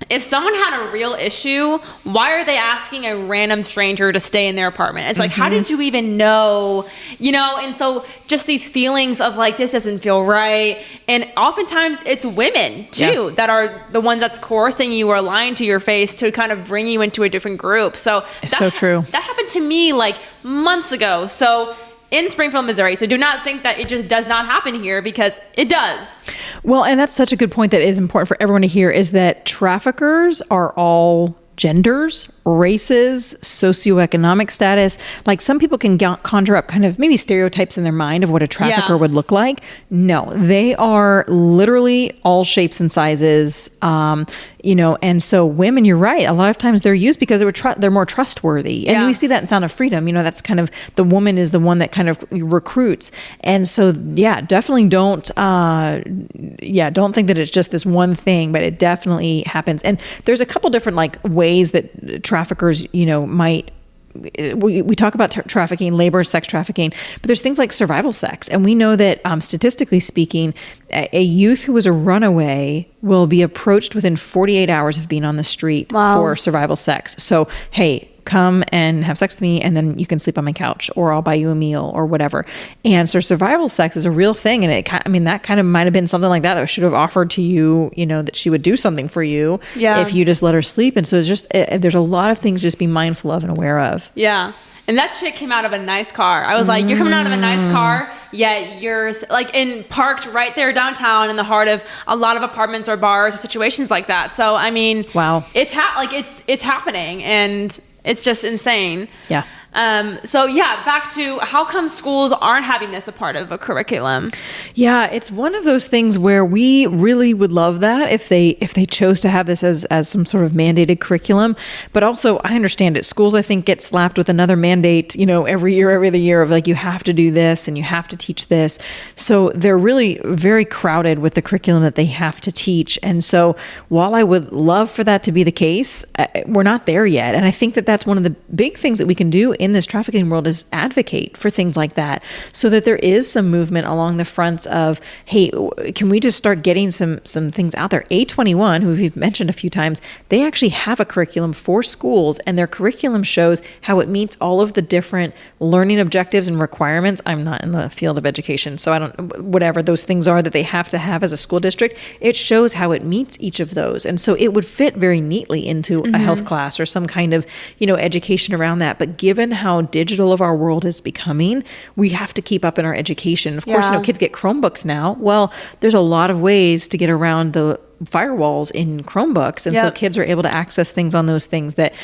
if someone had a real issue, why are they asking a random stranger to stay in their apartment? It's like, how did you even know, And so just these feelings of like, this doesn't feel right. And oftentimes it's women too, that are the ones that's coercing you or lying to your face to kind of bring you into a different group. So it's so true. That happened to me like months ago. So in Springfield, Missouri. So do not think that it just does not happen here, because it does. Well, and that's such a good point that is important for everyone to hear, is that traffickers are all genders, races, socioeconomic status. Like some people can conjure up kind of maybe stereotypes in their mind of what a trafficker would look like. No, they are literally all shapes and sizes. And so women, you're right. A lot of times they're used because they're more trustworthy. And we see that in Sound of Freedom. That's kind of, the woman is the one that kind of recruits. And so, definitely don't think that it's just this one thing, but it definitely happens. And there's a couple different like ways that traffickers, might, we talk about trafficking, labor, sex trafficking, but there's things like survival sex. And we know that statistically speaking, a youth who was a runaway will be approached within 48 hours of being on the street for survival sex. So, hey, come and have sex with me, and then you can sleep on my couch, or I'll buy you a meal, or whatever. And so survival sex is a real thing. And that kind of might have been something like that should have offered to you, that she would do something for you if you just let her sleep. And so it's just, there's a lot of things just be mindful of and aware of. Yeah. And that chick came out of a nice car. I was like, you're coming out of a nice car, yet you're like parked right there downtown in the heart of a lot of apartments or bars or situations like that. So, I mean, wow, it's happening, and it's just insane. Yeah. So yeah, back to how come schools aren't having this a part of a curriculum? Yeah, it's one of those things where we really would love that if they chose to have this as some sort of mandated curriculum. But also, I understand it. Schools, I think, get slapped with another mandate, every other year of like, you have to do this and you have to teach this. So they're really very crowded with the curriculum that they have to teach. And so while I would love for that to be the case, we're not there yet. And I think that that's one of the big things that we can do in this trafficking world is advocate for things like that, so that there is some movement along the fronts of, hey, can we just start getting some things out there? A21, who we've mentioned a few times, they actually have a curriculum for schools, and their curriculum shows how it meets all of the different learning objectives and requirements. I'm not in the field of education, so I don't, whatever those things are that they have to have as a school district, it shows how it meets each of those. And so it would fit very neatly into a health class or some kind of, education around that. But given how digital of our world is becoming, we have to keep up in our education. Of course, kids get Chromebooks now. Well, there's a lot of ways to get around the firewalls in Chromebooks. And so kids are able to access things on those things that,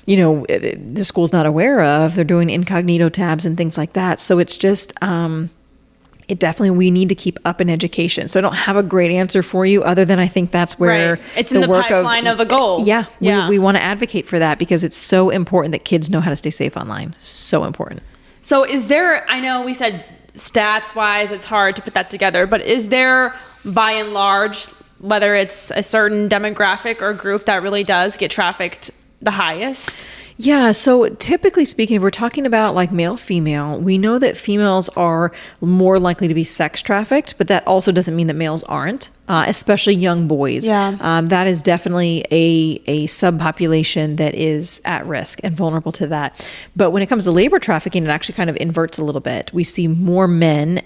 the school's not aware of. They're doing incognito tabs and things like that. So it's just, we need to keep up in education. So I don't have a great answer for you, other than I think that's where it's in the pipeline of a goal. We want to advocate for that, because it's so important that kids know how to stay safe online. So important. So I know we said stats wise, it's hard to put that together, but is there, by and large, whether it's a certain demographic or group that really does get trafficked the highest? Yeah. So typically speaking, if we're talking about like male, female, we know that females are more likely to be sex trafficked, but that also doesn't mean that males aren't, especially young boys. That is definitely a subpopulation that is at risk and vulnerable to that. But when it comes to labor trafficking, it actually kind of inverts a little bit. We see more men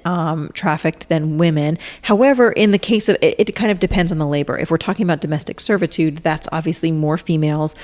trafficked than women. However, in the case of it kind of depends on the labor. If we're talking about domestic servitude, that's obviously more females,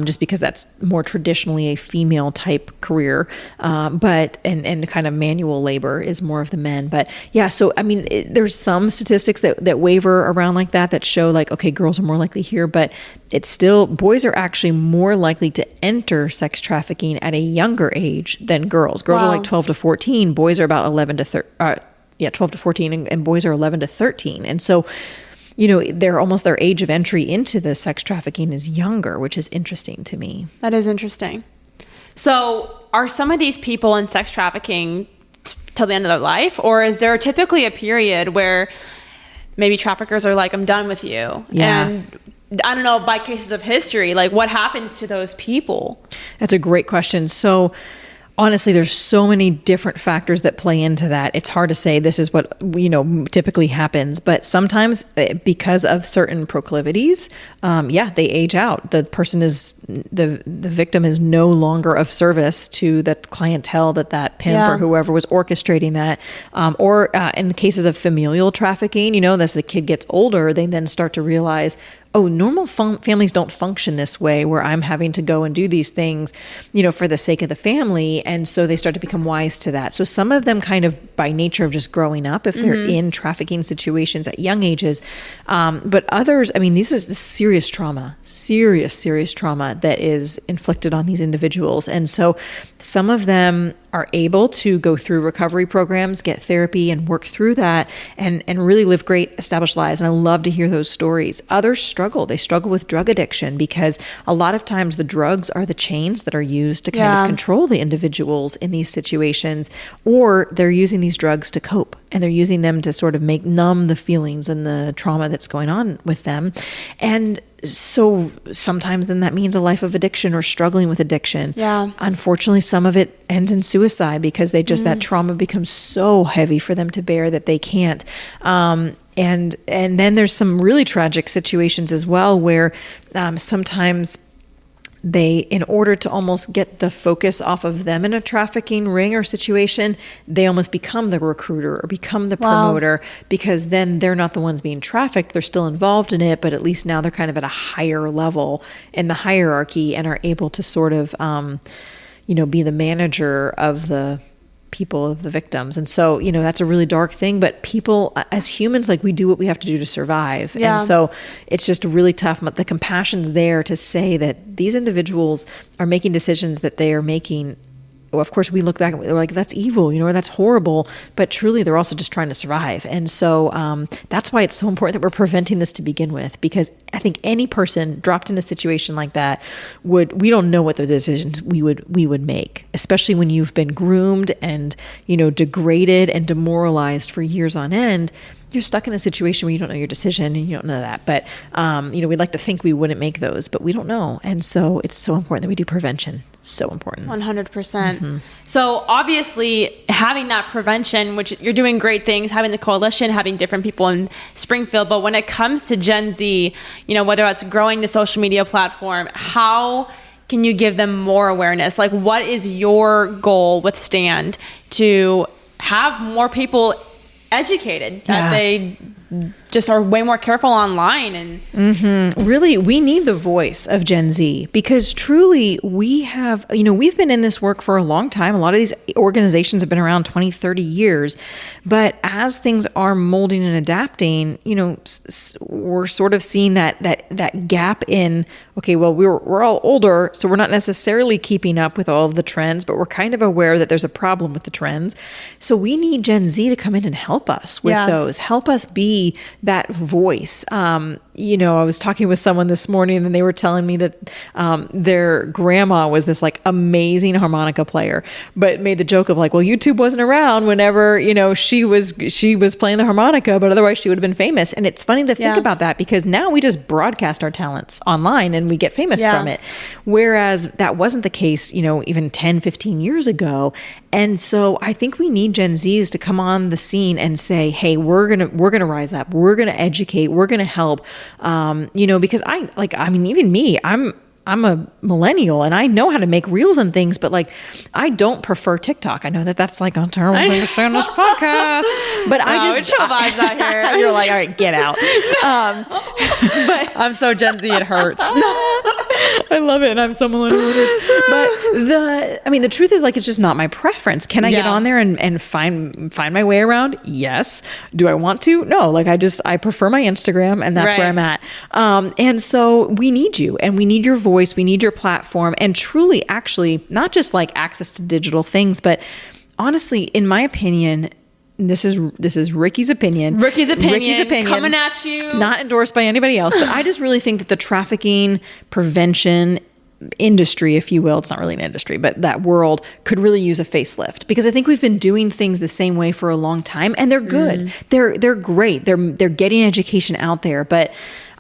just because that's more traditionally a female type career, but kind of manual labor is more of the men. But yeah, so I mean, there's some statistics that waver around like that show like, okay, girls are more likely here, but it's still, boys are actually more likely to enter sex trafficking at a younger age than girls. Girls are like 12 to 14, boys are about 12 to 14, and boys are 11 to 13. And so, their age of entry into the sex trafficking is younger, which is interesting to me. That is interesting. So are some of these people in sex trafficking till the end of their life? Or is there typically a period where maybe traffickers are like, I'm done with you? Yeah. And I don't know, by cases of history, like what happens to those people? That's a great question. So honestly, there's so many different factors that play into that. It's hard to say this is what, typically happens, but sometimes because of certain proclivities, they age out. The person the victim is no longer of service to the clientele that pimp or whoever was orchestrating that. Or in cases of familial trafficking, as the kid gets older, they then start to realize, oh, normal families don't function this way, where I'm having to go and do these things, for the sake of the family. And so they start to become wise to that. So some of them kind of by nature of just growing up, if they're in trafficking situations at young ages. But others, I mean, this is serious trauma that is inflicted on these individuals. And so some of them are able to go through recovery programs, get therapy, and work through that and really live great established lives. And I love to hear those stories. Others struggle. They struggle with drug addiction, because a lot of times the drugs are the chains that are used to kind of control the individuals in these situations, or they're using these drugs to cope, and they're using them to sort of numb the feelings and the trauma that's going on with them. And so sometimes then that means a life of addiction or struggling with addiction. Yeah. Unfortunately, some of it ends in suicide, because they just, that trauma becomes so heavy for them to bear that they can't. And then there's some really tragic situations as well, where sometimes they, in order to almost get the focus off of them in a trafficking ring or situation, they almost become the recruiter or become the promoter, because then they're not the ones being trafficked. They're still involved in it, but at least now they're kind of at a higher level in the hierarchy and are able to sort of, be the manager of the people, of the victims. And so, that's a really dark thing, but people as humans, like, we do what we have to do to survive. Yeah. And so it's just really tough. But the compassion's there to say that these individuals are making decisions that they are making. Well, of course, we look back and we're like, that's evil, or that's horrible. But truly, they're also just trying to survive. And so that's why it's so important that we're preventing this to begin with, because I think any person dropped in a situation like that we don't know what the decisions we would make, especially when you've been groomed and, degraded and demoralized for years on end. You're stuck in a situation where you don't know your decision and you don't know that. But, we'd like to think we wouldn't make those, but we don't know. And so it's so important that we do prevention. So important. 100%. Mm-hmm. So obviously having that prevention, which you're doing great things, having the coalition, having different people in Springfield. But when it comes to Gen Z, whether that's growing the social media platform, how can you give them more awareness? Like, what is your goal with Stand to have more people educated, that they just are way more careful online? And really, we need the voice of Gen Z, because truly we have, we've been in this work for a long time. A lot of these organizations have been around 20, 30 years, but as things are molding and adapting, we're sort of seeing that gap in, okay, well, we're all older, so we're not necessarily keeping up with all of the trends, but we're kind of aware that there's a problem with the trends. So we need Gen Z to come in and help us with those, help us be that voice. I was talking with someone this morning and they were telling me that their grandma was this like amazing harmonica player, but made the joke of like, well, YouTube wasn't around whenever, she was playing the harmonica, but otherwise she would have been famous. And it's funny to think about that, because now we just broadcast our talents online and we get famous from it. Whereas that wasn't the case, even 10, 15 years ago. And so I think we need Gen Zs to come on the scene and say, hey, we're going to rise up. We're going to educate. We're going to help. Because even me, I'm a millennial and I know how to make reels and things, but like, I don't prefer TikTok. I know that that's like a terrible thing to say on this podcast, but it's chill vibes out here. You're like, all right, get out. But I'm so Gen Z, it hurts. I love it. And I'm so millennial. But the truth is, like, it's just not my preference. Can I get on there and find my way around? Yes. Do I want to? No. Like, I prefer my Instagram, and that's where I'm at. And so we need you, and we need your voice. We need your platform, and truly, actually, not just like access to digital things, but honestly, in my opinion, this is Rikki's opinion. Rikki's opinion coming at you. Not endorsed by anybody else, but I just really think that the trafficking prevention industry, if you will, it's not really an industry, but that world could really use a facelift, because I think we've been doing things the same way for a long time, and they're good. They're great. They're getting education out there, but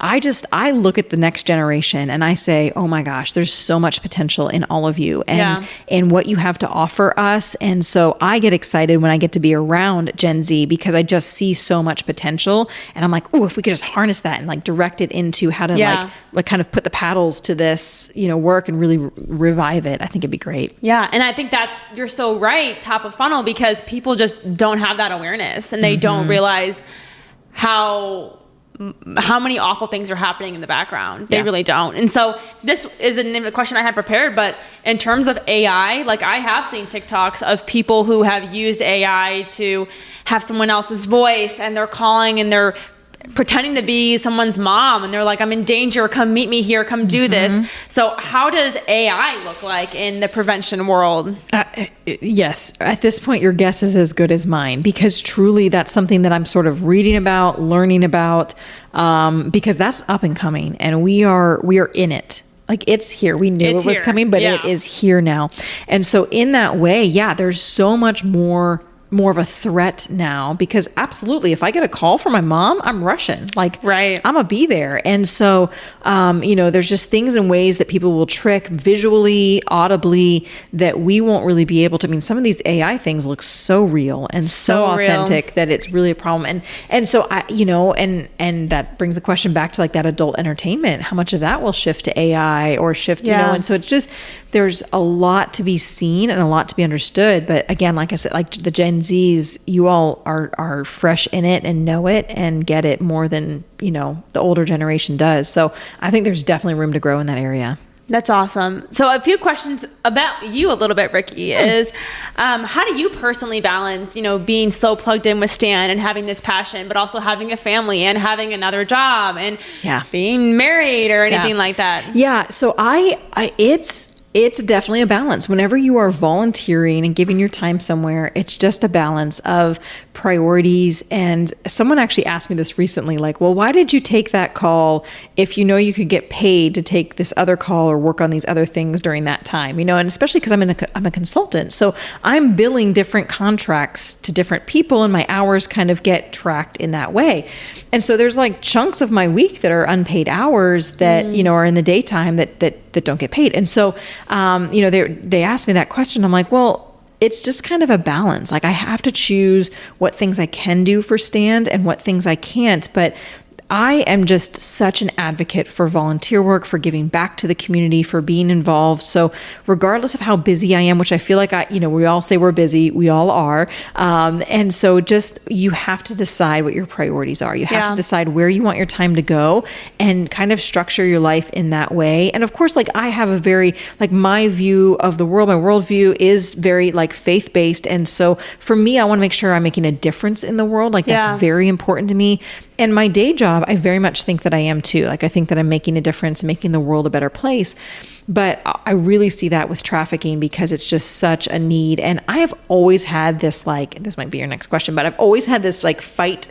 I look at the next generation and I say, oh my gosh, there's so much potential in all of you and what you have to offer us. And so I get excited when I get to be around Gen Z, because I just see so much potential. And I'm like, oh, if we could just harness that and like direct it into how to like kind of put the paddles to this, work and really revive it, I think it'd be great. Yeah. And I think you're so right, top of funnel, because people just don't have that awareness, and they don't realize how many awful things are happening in the background. They really don't. And so this isn't even a question I had prepared, but in terms of AI, like, I have seen TikToks of people who have used AI to have someone else's voice, and they're calling and they're pretending to be someone's mom, and they're like, I'm in danger, come meet me here, come do this. So how does AI look like in the prevention world? Yes, at this point your guess is as good as mine, because truly that's something that I'm sort of reading about, learning about, because that's up and coming, and we are in it. Like, it's here. We knew it was coming, but it is here now. And so in that way, there's so much more more of a threat now, because absolutely, if I get a call from my mom, I'm rushing. Like, right. I'm gonna be there. And so, there's just things and ways that people will trick visually, audibly, that we won't really be able to. I mean, some of these AI things look so real and so authentic that it's really a problem. And so and that brings the question back to like that adult entertainment. How much of that will shift to AI or shift, and so it's just, there's a lot to be seen and a lot to be understood. But again, like I said, like the Gen Zs, you all are fresh in it and know it and get it more than, the older generation does. So I think there's definitely room to grow in that area. That's awesome. So a few questions about you a little bit, Rikki, is how do you personally balance, being so plugged in with Stand and having this passion, but also having a family and having another job and being married or anything like that? Yeah. So it's definitely a balance. Whenever you are volunteering and giving your time somewhere, it's just a balance of priorities. And someone actually asked me this recently, like, well, why did you take that call if you know you could get paid to take this other call or work on these other things during that time? And especially because I'm a consultant. So I'm billing different contracts to different people, and my hours kind of get tracked in that way. And so there's like chunks of my week that are unpaid hours that, are in the daytime that don't get paid. And so, they asked me that question. I'm like, well, it's just kind of a balance. Like, I have to choose what things I can do for Stand and what things I can't. But I am just such an advocate for volunteer work, for giving back to the community, for being involved. So regardless of how busy I am, which I feel like we all say we're busy, we all are. And so just, you have to decide what your priorities are. You have to decide where you want your time to go and kind of structure your life in that way. And of course, like, I have a very, like, my view of the world, my worldview is very like faith-based. And so for me, I want to make sure I'm making a difference in the world. Like, that's very important to me. And my day job, I very much think that I am too. Like, I think that I'm making a difference, making the world a better place. But I really see that with trafficking because it's just such a need. And I have always had this, like, this might be your next question, but I've always had this like fight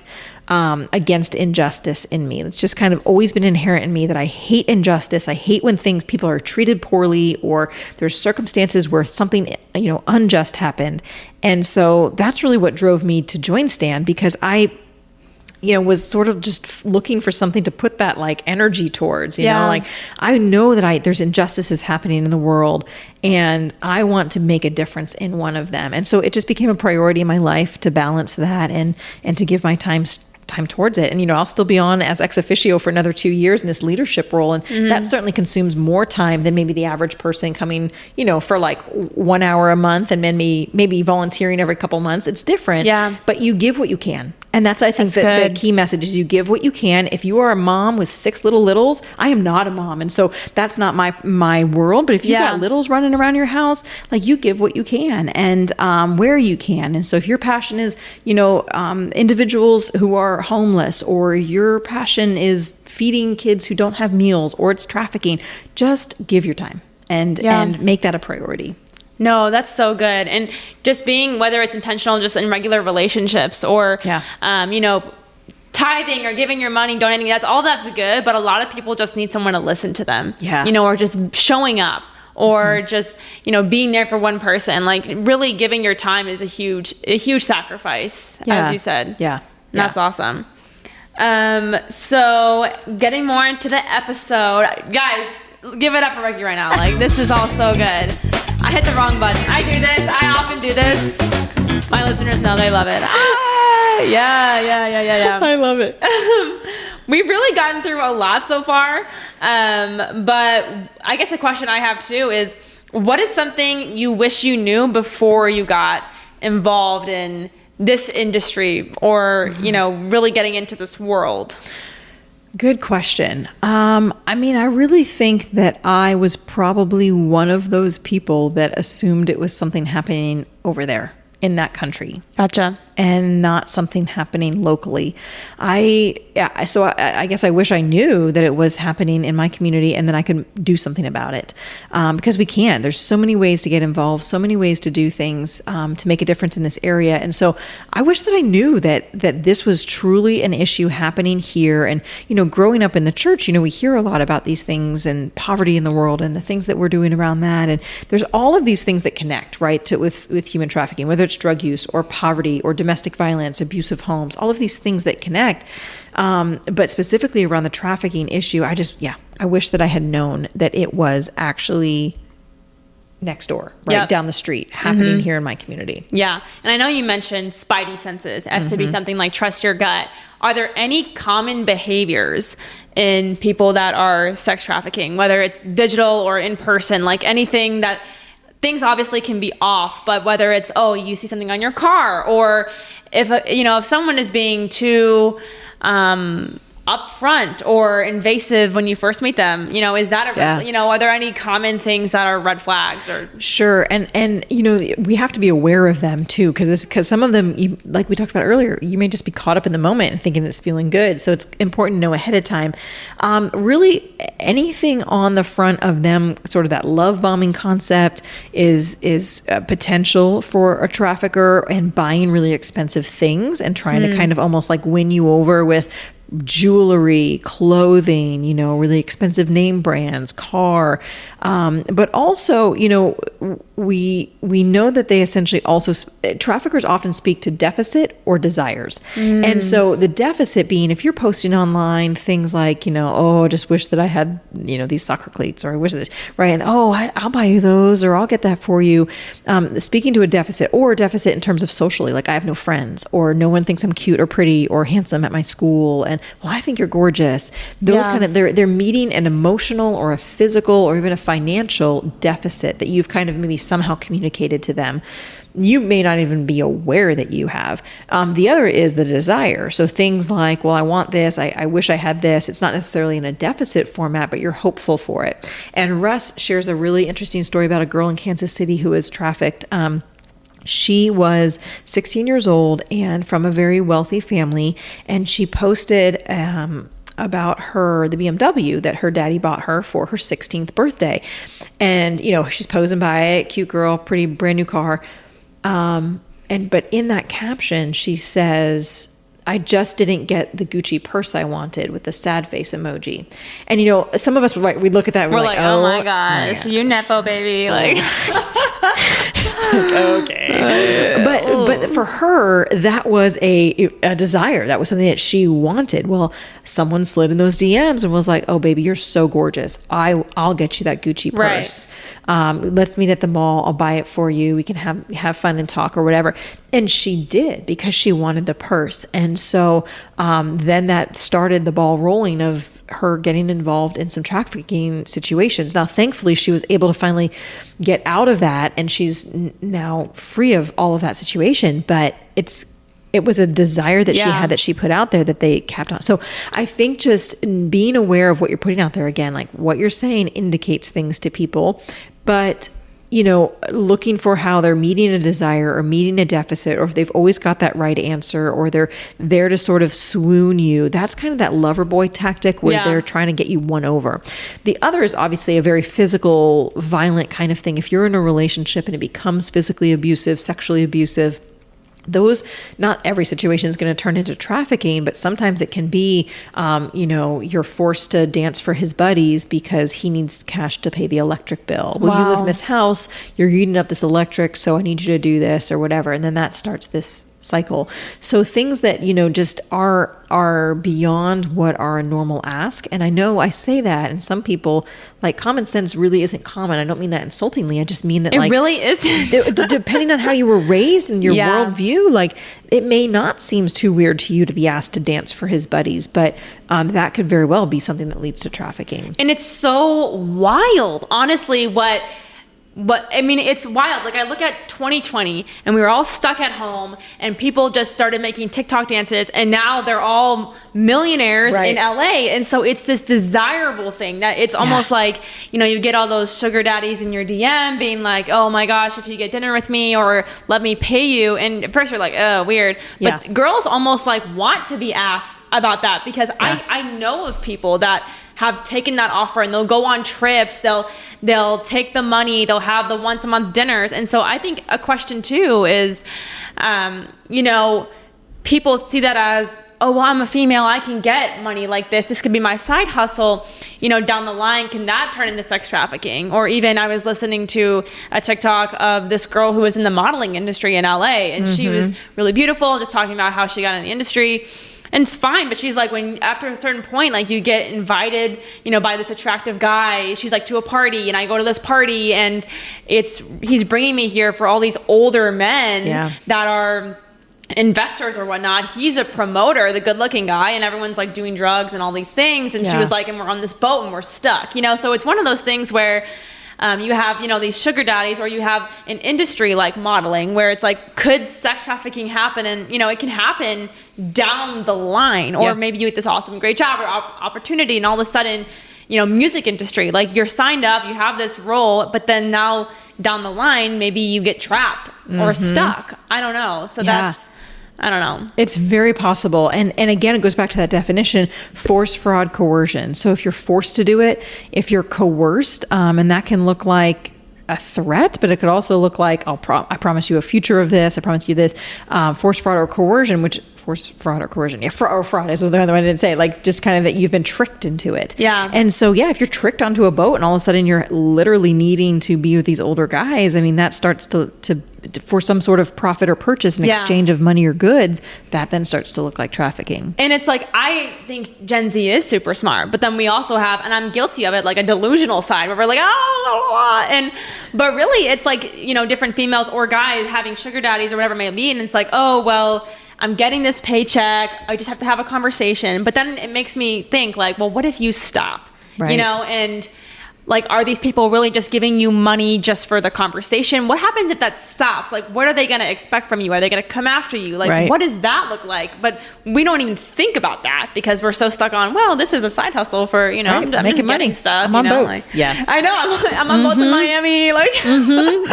against injustice in me. It's just kind of always been inherent in me that I hate injustice. I hate when people are treated poorly, or there's circumstances where something, unjust happened. And so that's really what drove me to join Stand, because I was sort of just looking for something to put that like energy towards, like, I know that there's injustices happening in the world and I want to make a difference in one of them. And so it just became a priority in my life to balance that and to give my time towards it. And, I'll still be on as ex officio for another 2 years in this leadership role. And that certainly consumes more time than maybe the average person coming, for like 1 hour a month and then maybe volunteering every couple months. It's different, but you give what you can. And that's, I think, the key message is you give what you can. If you are a mom with 6 little littles, I am not a mom. And so that's not my world. But if you've got littles running around your house, like, you give what you can and where you can. And so if your passion is, individuals who are homeless, or your passion is feeding kids who don't have meals, or it's trafficking, just give your time and make that a priority. No, that's so good. And just being, whether it's intentional, just in regular relationships, or, tithing or giving your money, donating, that's good. But a lot of people just need someone to listen to them, or just showing up, or just, being there for one person. Like, really giving your time is a huge sacrifice, as you said. Yeah. That's awesome. So getting more into the episode, guys, give it up for Rikki right now. Like, this is all so good. I hit the wrong button. I do this. I often do this. My listeners know, they love it. Yeah. I love it. We've really gotten through a lot so far. But I guess a question I have too is, what is something you wish you knew before you got involved in this industry, or, really getting into this world? Good question. I really think that I was probably one of those people that assumed it was something happening over there in that country. Gotcha. And not something happening locally. So I guess I wish I knew that it was happening in my community and then I could do something about it. Because we can. There's so many ways to get involved, so many ways to do things to make a difference in this area. And so I wish that I knew that this was truly an issue happening here. And, growing up in the church, we hear a lot about these things and poverty in the world and the things that we're doing around that. And there's all of these things that connect, right, with human trafficking, whether it's it's drug use or poverty or domestic violence, abusive homes, all of these things that connect. But specifically around the trafficking issue, I wish that I had known that it was actually next door, right down the street, happening here in my community. Yeah. And I know you mentioned spidey senses as to be something like trust your gut. Are there any common behaviors in people that are sex trafficking, whether it's digital or in person, like anything that things obviously can be off, but whether it's, you see something on your car, or if someone is being too, upfront or invasive when you first meet them, is that are there any common things that are red flags? Or Sure. And we have to be aware of them too, because some of them, like we talked about earlier, you may just be caught up in the moment and thinking it's feeling good. So it's important to know ahead of time. Really anything on the front of them, sort of that love bombing concept is potential for a trafficker, and buying really expensive things and trying to kind of almost like win you over with jewelry, clothing, really expensive name brands, car. But also, we know that they essentially also, traffickers often speak to deficit or desires. And so the deficit being, if you're posting online things like, I just wish that I had, these soccer cleats, or I wish that, right? And, I'll buy you those, or I'll get that for you. Speaking to a deficit, or a deficit in terms of socially, like I have no friends, or no one thinks I'm cute or pretty or handsome at my school. And I think you're gorgeous. Those kind of, they're meeting an emotional or a physical or even a financial deficit that you've kind of maybe somehow communicated to them. You may not even be aware that you have. The other is the desire. So things like, I want this. I wish I had this. It's not necessarily in a deficit format, but you're hopeful for it. And Russ shares a really interesting story about a girl in Kansas City who was trafficked. She was 16 years old and from a very wealthy family, and she posted about the BMW that her daddy bought her for her 16th birthday. And, she's posing by it, cute girl, pretty brand new car. But in that caption, she says, I just didn't get the Gucci purse I wanted, with the sad face emoji. And, some of us, we look at that and we're like, oh my gosh, you Nepo baby. Like, okay. But for her, that was a desire. That was something that she wanted. Well, someone slid in those DMs and was like, oh baby, you're so gorgeous. I'll get you that Gucci purse. Right. Let's meet at the mall. I'll buy it for you. We can have fun and talk or whatever. And she did, because she wanted the purse. And so then that started the ball rolling of her getting involved in some trafficking situations. Now, thankfully, she was able to finally get out of that, and she's now free of all of that situation. But it was a desire that she had, that she put out there, that they kept on. So I think just being aware of what you're putting out there, again, like what you're saying indicates things to people, but looking for how they're meeting a desire or meeting a deficit, or if they've always got that right answer, or they're there to sort of swoon you. That's kind of that lover boy tactic where they're trying to get you won over. The other is obviously a very physical, violent kind of thing. If you're in a relationship and it becomes physically abusive, sexually abusive, those, not every situation is going to turn into trafficking, but sometimes it can be, you're forced to dance for his buddies because he needs cash to pay the electric bill. Well, you live in this house, you're eating up this electric, so I need you to do this or whatever. And then that starts this cycle. So things that, just are beyond what are a normal ask. And I know I say that, and some people, like, common sense really isn't common. I don't mean that insultingly. I just mean that it really isn't. Depending on how you were raised and your worldview, like, it may not seem too weird to you to be asked to dance for his buddies, but that could very well be something that leads to trafficking. And it's so wild, honestly, it's wild. Like, I look at 2020 and we were all stuck at home and people just started making TikTok dances, and now they're all millionaires in LA. And so it's this desirable thing that it's almost like, you get all those sugar daddies in your DM being like, oh my gosh, if you get dinner with me, or let me pay you. And at first you're like, oh, weird. But girls almost like want to be asked about that, because I know of people that have taken that offer, and they'll go on trips, they'll take the money, they'll have the once a month dinners. And so I think a question too is, people see that as, oh, well, I'm a female, I can get money like this. This could be my side hustle. Down the line, can that turn into sex trafficking? Or even I was listening to a TikTok of this girl who was in the modeling industry in LA, and she was really beautiful, just talking about how she got in the industry. And it's fine, but she's like, when after a certain point, like you get invited, by this attractive guy, she's like, to a party, and I go to this party, and he's bringing me here for all these older men that are investors or whatnot. He's a promoter, the good looking guy, and everyone's like doing drugs and all these things. And she was like, and we're on this boat and we're stuck, so it's one of those things where you have, these sugar daddies, or you have an industry like modeling where it's like, could sex trafficking happen? And, it can happen down the line, or maybe you get this awesome, great job or opportunity, and all of a sudden, music industry, like you're signed up, you have this role, but then now down the line, maybe you get trapped or stuck. I don't know. So I don't know. It's very possible. And again, it goes back to that definition, force, fraud, coercion. So if you're forced to do it, if you're coerced, and that can look like a threat, but it could also look like, I promise you a future of this, I promise you this, force, fraud, or coercion, force, fraud, or coercion. Yeah, or fraud is the other one I didn't say. Like just kind of that you've been tricked into it. Yeah. And so, if you're tricked onto a boat and all of a sudden you're literally needing to be with these older guys, I mean, that starts to for some sort of profit or purchase in exchange of money or goods, that then starts to look like trafficking. And it's like, I think Gen Z is super smart, but then we also have, and I'm guilty of it, like a delusional side where we're like, but really it's like, different females or guys having sugar daddies or whatever it may be. And it's like, oh, well, I'm getting this paycheck, I just have to have a conversation. But then it makes me think like, well, what if you stop? Right. And like, are these people really just giving you money just for the conversation? What happens if that stops? Like, what are they going to expect from you? Are they going to come after you? Like, what does that look like? But we don't even think about that because we're so stuck on, well, this is a side hustle for, I'm making money stuff. I'm on boats. I know. I'm on boats in Miami. Like,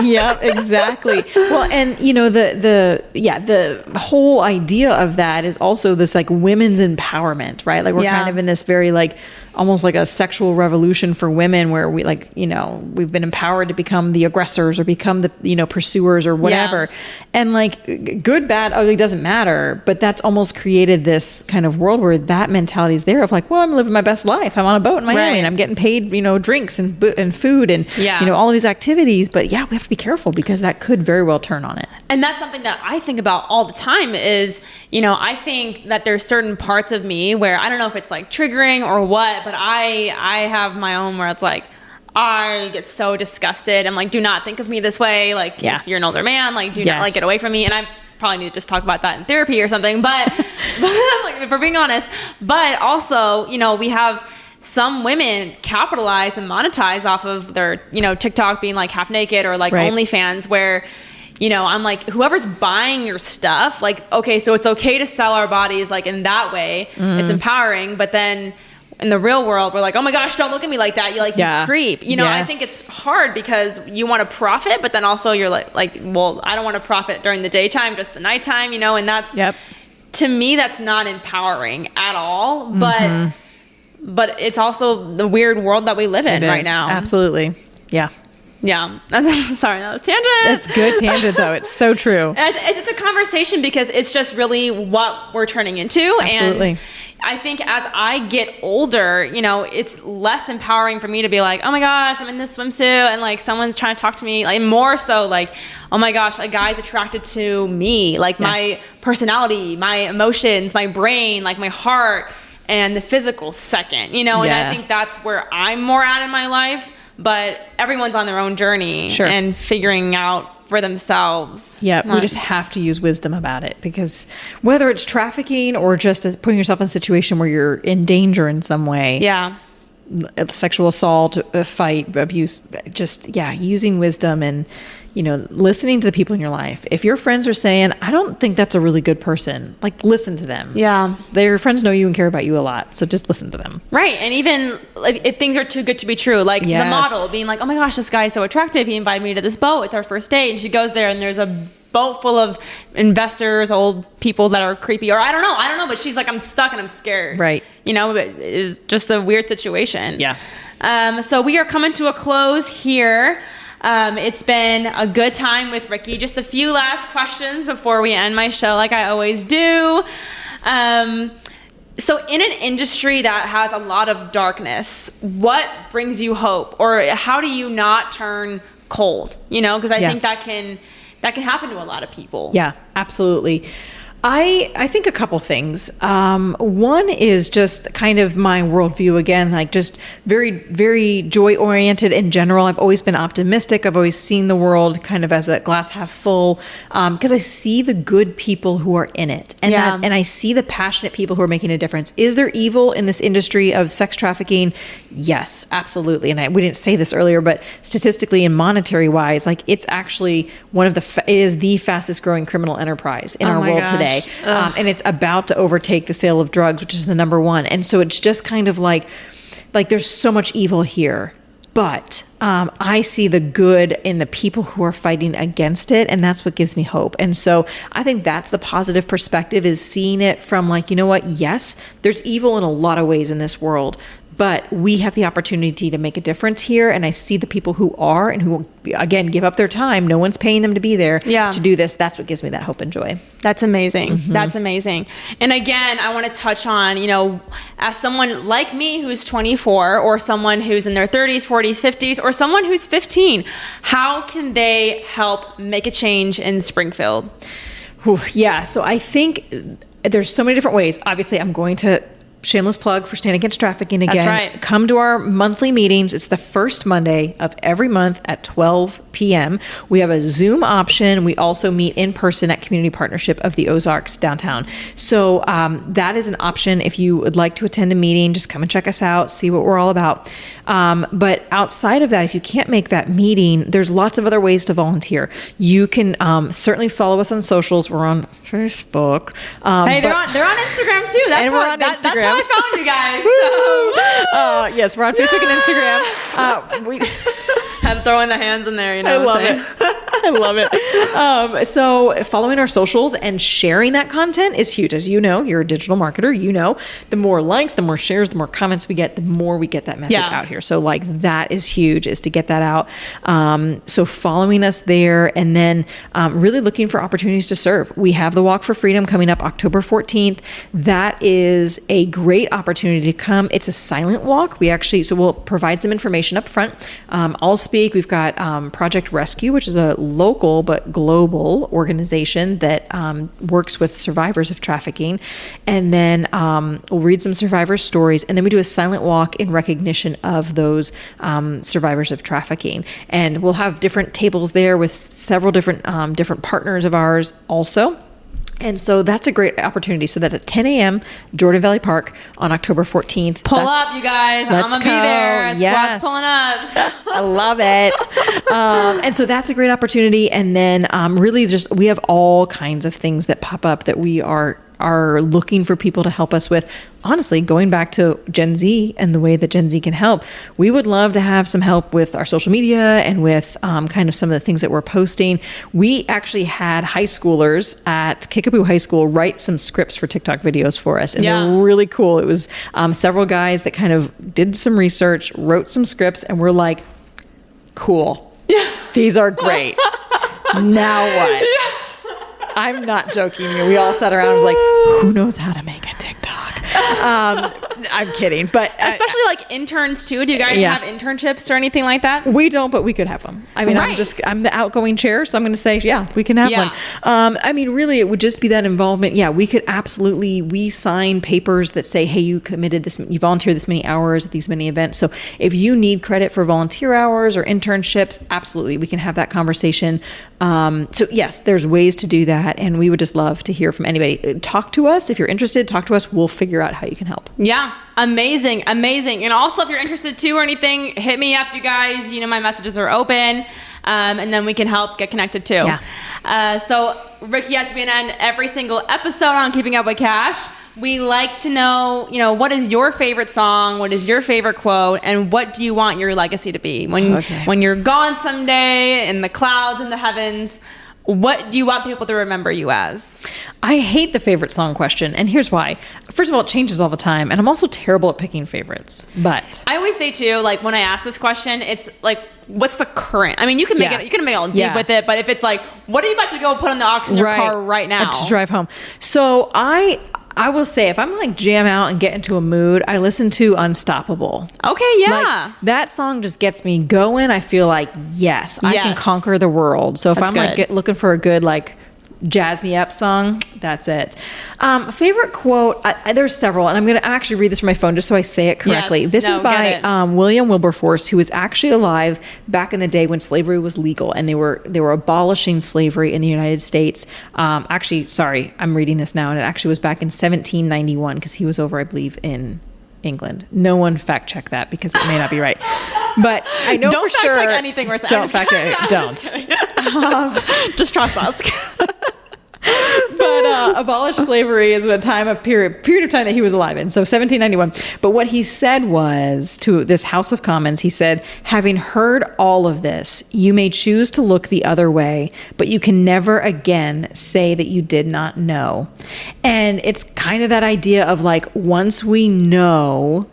Yep, exactly. Well, and the whole idea of that is also this like women's empowerment, right? Like we're kind of in this very like, almost like a sexual revolution for women where we like, we've been empowered to become the aggressors or become the, pursuers or whatever. And like good, bad, ugly doesn't matter. But that's almost created this kind of world where that mentality is there of like, well, I'm living my best life. I'm on a boat in Miami and I'm getting paid, drinks and food and, all of these activities. But we have to be careful because that could very well turn on it. And that's something that I think about all the time is, I think that there's certain parts of me where I don't know if it's like triggering or what, but I have my own where it's like, I get so disgusted. I'm like, do not think of me this way. Like, if you're an older man, like, do not like get away from me. And I probably need to just talk about that in therapy or something. But, like, if we're being honest, but also, we have some women capitalize and monetize off of their, TikTok being like half naked or like OnlyFans where, I'm like, whoever's buying your stuff, like, okay, so it's okay to sell our bodies like in that way. It's empowering. But then in the real world, we're like, oh my gosh, don't look at me like that. You you creep. I think it's hard because you want to profit, but then also you're like, well, I don't want to profit during the daytime, just the nighttime, and that's, to me, that's not empowering at all. But it's also the weird world that we live in right now. Absolutely. Yeah. Yeah. Sorry, that was tangent. It's good tangent though. It's so true. It's a conversation because it's just really what we're turning into. Absolutely. And I think as I get older, it's less empowering for me to be like, oh my gosh, I'm in this swimsuit and like someone's trying to talk to me. Like more so like, oh my gosh, a guy's attracted to me, like my personality, my emotions, my brain, like my heart, and the physical second, and I think that's where I'm more at in my life. But everyone's on their own journey and figuring out for themselves. Yeah, we just have to use wisdom about it because whether it's trafficking or just as putting yourself in a situation where you're in danger in some way. Yeah. Sexual assault, fight, abuse, just, using wisdom and, listening to the people in your life. If your friends are saying, I don't think that's a really good person, like listen to them. Yeah. Their friends know you and care about you a lot. So just listen to them. Right. And even like if things are too good to be true, like the model being like, oh my gosh, this guy is so attractive. He invited me to this boat. It's our first date. And she goes there and there's a boat full of investors, old people that are creepy, or I don't know, but she's like, I'm stuck and I'm scared. Right. It's just a weird situation. Yeah. So we are coming to a close here. It's been a good time with Rikki. Just a few last questions before we end my show like I always do. So in an industry that has a lot of darkness, what brings you hope, or how do you not turn cold? You know, because I think that can happen to a lot of people. Yeah, absolutely. I think a couple things. One is just kind of my worldview again, like just very, very joy oriented in general. I've always been optimistic. I've always seen the world kind of as a glass half full, because I see the good people who are in it, and and I see the passionate people who are making a difference. Is there evil in this industry of sex trafficking? Yes, absolutely. And we didn't say this earlier, but statistically and monetary wise, like it's actually one of it is the fastest growing criminal enterprise in our world today. And it's about to overtake the sale of drugs, which is the number one. And so it's just kind of like there's so much evil here, but I see the good in the people who are fighting against it. And that's what gives me hope. And so I think that's the positive perspective, is seeing it from like, you know what? Yes, there's evil in a lot of ways in this world, but we have the opportunity to make a difference here. And I see the people who are, and who, again, give up their time. No one's paying them to be there to do this. That's what gives me that hope and joy. That's amazing. That's amazing. And again, I want to touch on, you know, as someone like me who's 24, or someone who's in their 30s, 40s, 50s, or someone who's 15, how can they help make a change in Springfield? Yeah. So I think there's so many different ways. Obviously, I'm going to shameless plug for Stand Against Trafficking again. That's right. Come to our monthly meetings. It's the first Monday of every month at 12 p.m. We have a Zoom option. We also meet in person at Community Partnership of the Ozarks downtown. So that is an option. If you would like to attend a meeting, just come and check us out, see what we're all about. But outside of that, if you can't make that meeting, there's lots of other ways to volunteer. You can certainly follow us on socials. We're on Facebook. Hey, they're on Instagram too. That's that's how I found you guys. So. Yes, we're on Facebook and Instagram. We had to throw in the hands in there, you know. I love it. I love it. So following our socials and sharing that content is huge. As you know, you're a digital marketer. You know, the more likes, the more shares, the more comments we get, the more we get that message out here. So like that is huge, is to get that out. So following us there, and then really looking for opportunities to serve. We have the Walk for Freedom coming up October 14th. That is a great opportunity to come. It's a silent walk. So we'll provide some information up front. I'll speak. We've got Project Rescue, which is a local but global organization that works with survivors of trafficking. And then we'll read some survivor stories, and then we do a silent walk in recognition of those survivors of trafficking. And we'll have different tables there with several different partners of ours also. And so that's a great opportunity. So that's at 10 a.m. Jordan Valley Park on October 14th. Pull up, you guys. I'm going to be there. Squad's pulling up. I love it. And so that's a great opportunity. And then really just, we have all kinds of things that pop up that we are looking for people to help us with. Honestly, going back to Gen Z and the way that Gen Z can help, we would love to have some help with our social media and with kind of some of the things that we're posting. We actually had high schoolers at Kickapoo High School write some scripts for TikTok videos for us. And they're really cool. It was several guys that kind of did some research, wrote some scripts, and we're like, cool. These are great. Now what? I'm not joking. We all sat around and was like, who knows how to make a TikTok? I'm kidding. But especially like interns too. Do you guys have internships or anything like that? We don't, but we could have them. I mean, I'm the outgoing chair, so I'm going to say, we can have one. I mean, really, it would just be that involvement. Yeah, we could absolutely, we sign papers that say, hey, you committed this, you volunteered this many hours at these many events. So if you need credit for volunteer hours or internships, absolutely, we can have that conversation. So yes, there's ways to do that. And we would just love to hear from anybody. Talk to us. If you're interested, talk to us. We'll figure out how you can help. Yeah. Amazing. And also if you're interested too or anything, hit me up, you guys. You know, my messages are open. And then we can help get connected too. Yeah. So Rikki has been on every single episode on Keeping Up with Cash. We like to know, what is your favorite song? What is your favorite quote? And what do you want your legacy to be? When you're gone someday in the clouds, in the heavens, what do you want people to remember you as? I hate the favorite song question, and here's why. First of all, it changes all the time, and I'm also terrible at picking favorites. But I always say too, like when I ask this question, it's like, what's the current? I mean, you can make it all deep with it, but if it's like, what are you about to go put on the aux in your car right now to drive home? So I will say, if I'm like jam out and get into a mood, I listen to Unstoppable. Okay, yeah. Like, that song just gets me going. I feel like, yes, I can conquer the world. So if I'm like looking for a good, like, jazz me up song, that's it. Favorite quote, there's several, and I'm going to actually read this from my phone just so I say it correctly. This is by William Wilberforce, who was actually alive back in the day when slavery was legal, and they were abolishing slavery in the United States. Actually, sorry, I'm reading this now, and it actually was back in 1791 because he was over, I believe, in England. No one fact check that because it may not be right. But I know don't for sure. Don't fact check anything we're saying. Don't fact check it. Don't. Just trust us. But abolished slavery is a period of time that he was alive in. So 1791. But what he said was to this House of Commons, he said, having heard all of this, you may choose to look the other way, but you can never again say that you did not know. And it's kind of that idea of like, once we know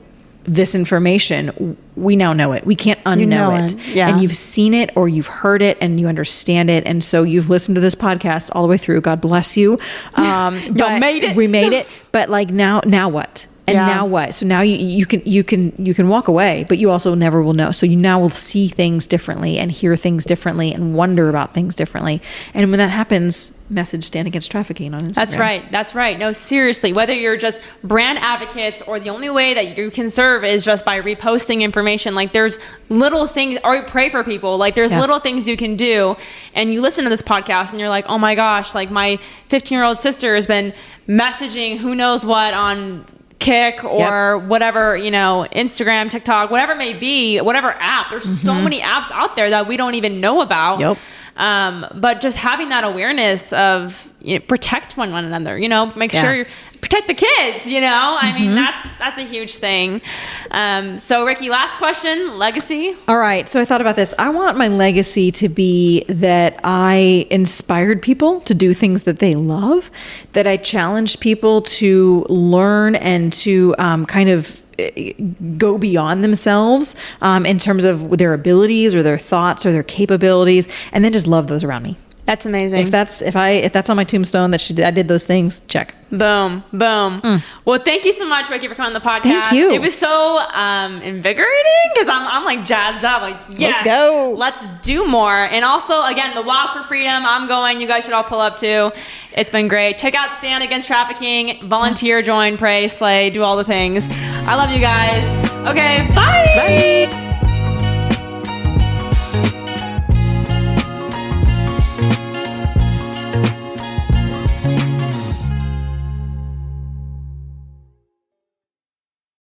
this information, we now know it. We can't unknow it. Yeah. And you've seen it or you've heard it and you understand it. And so you've listened to this podcast all the way through. God bless you. Y'all made it. We made it. But like now what? And now what? So now you can walk away, but you also never will know. So you now will see things differently and hear things differently and wonder about things differently. And when that happens, message Stand Against Trafficking on Instagram. That's right. No, seriously, whether you're just brand advocates or the only way that you can serve is just by reposting information, like there's little things, or pray for people, like there's little things you can do. And you listen to this podcast and you're like, oh my gosh, like my 15-year-old sister has been messaging who knows what on Kick or whatever, Instagram, TikTok, whatever it may be, whatever app. There's so many apps out there that we don't even know about. But just having that awareness of protect one another, make sure you protect the kids, I mean, that's a huge thing. So Rikki, last question, legacy. All right. So I thought about this. I want my legacy to be that I inspired people to do things that they love, that I challenged people to learn and to kind of go beyond themselves in terms of their abilities or their thoughts or their capabilities, and then just love those around me. That's amazing. If that's on my tombstone that I did those things, check. Boom. Well, thank you so much, Rikki, for coming on the podcast. Thank you. It was so invigorating because I'm like jazzed up. Like, yes, let's go. Let's do more. And also, again, the Walk for Freedom. I'm going. You guys should all pull up too. It's been great. Check out Stand Against Trafficking. Volunteer, join, pray, slay, do all the things. I love you guys. Okay, bye. Bye.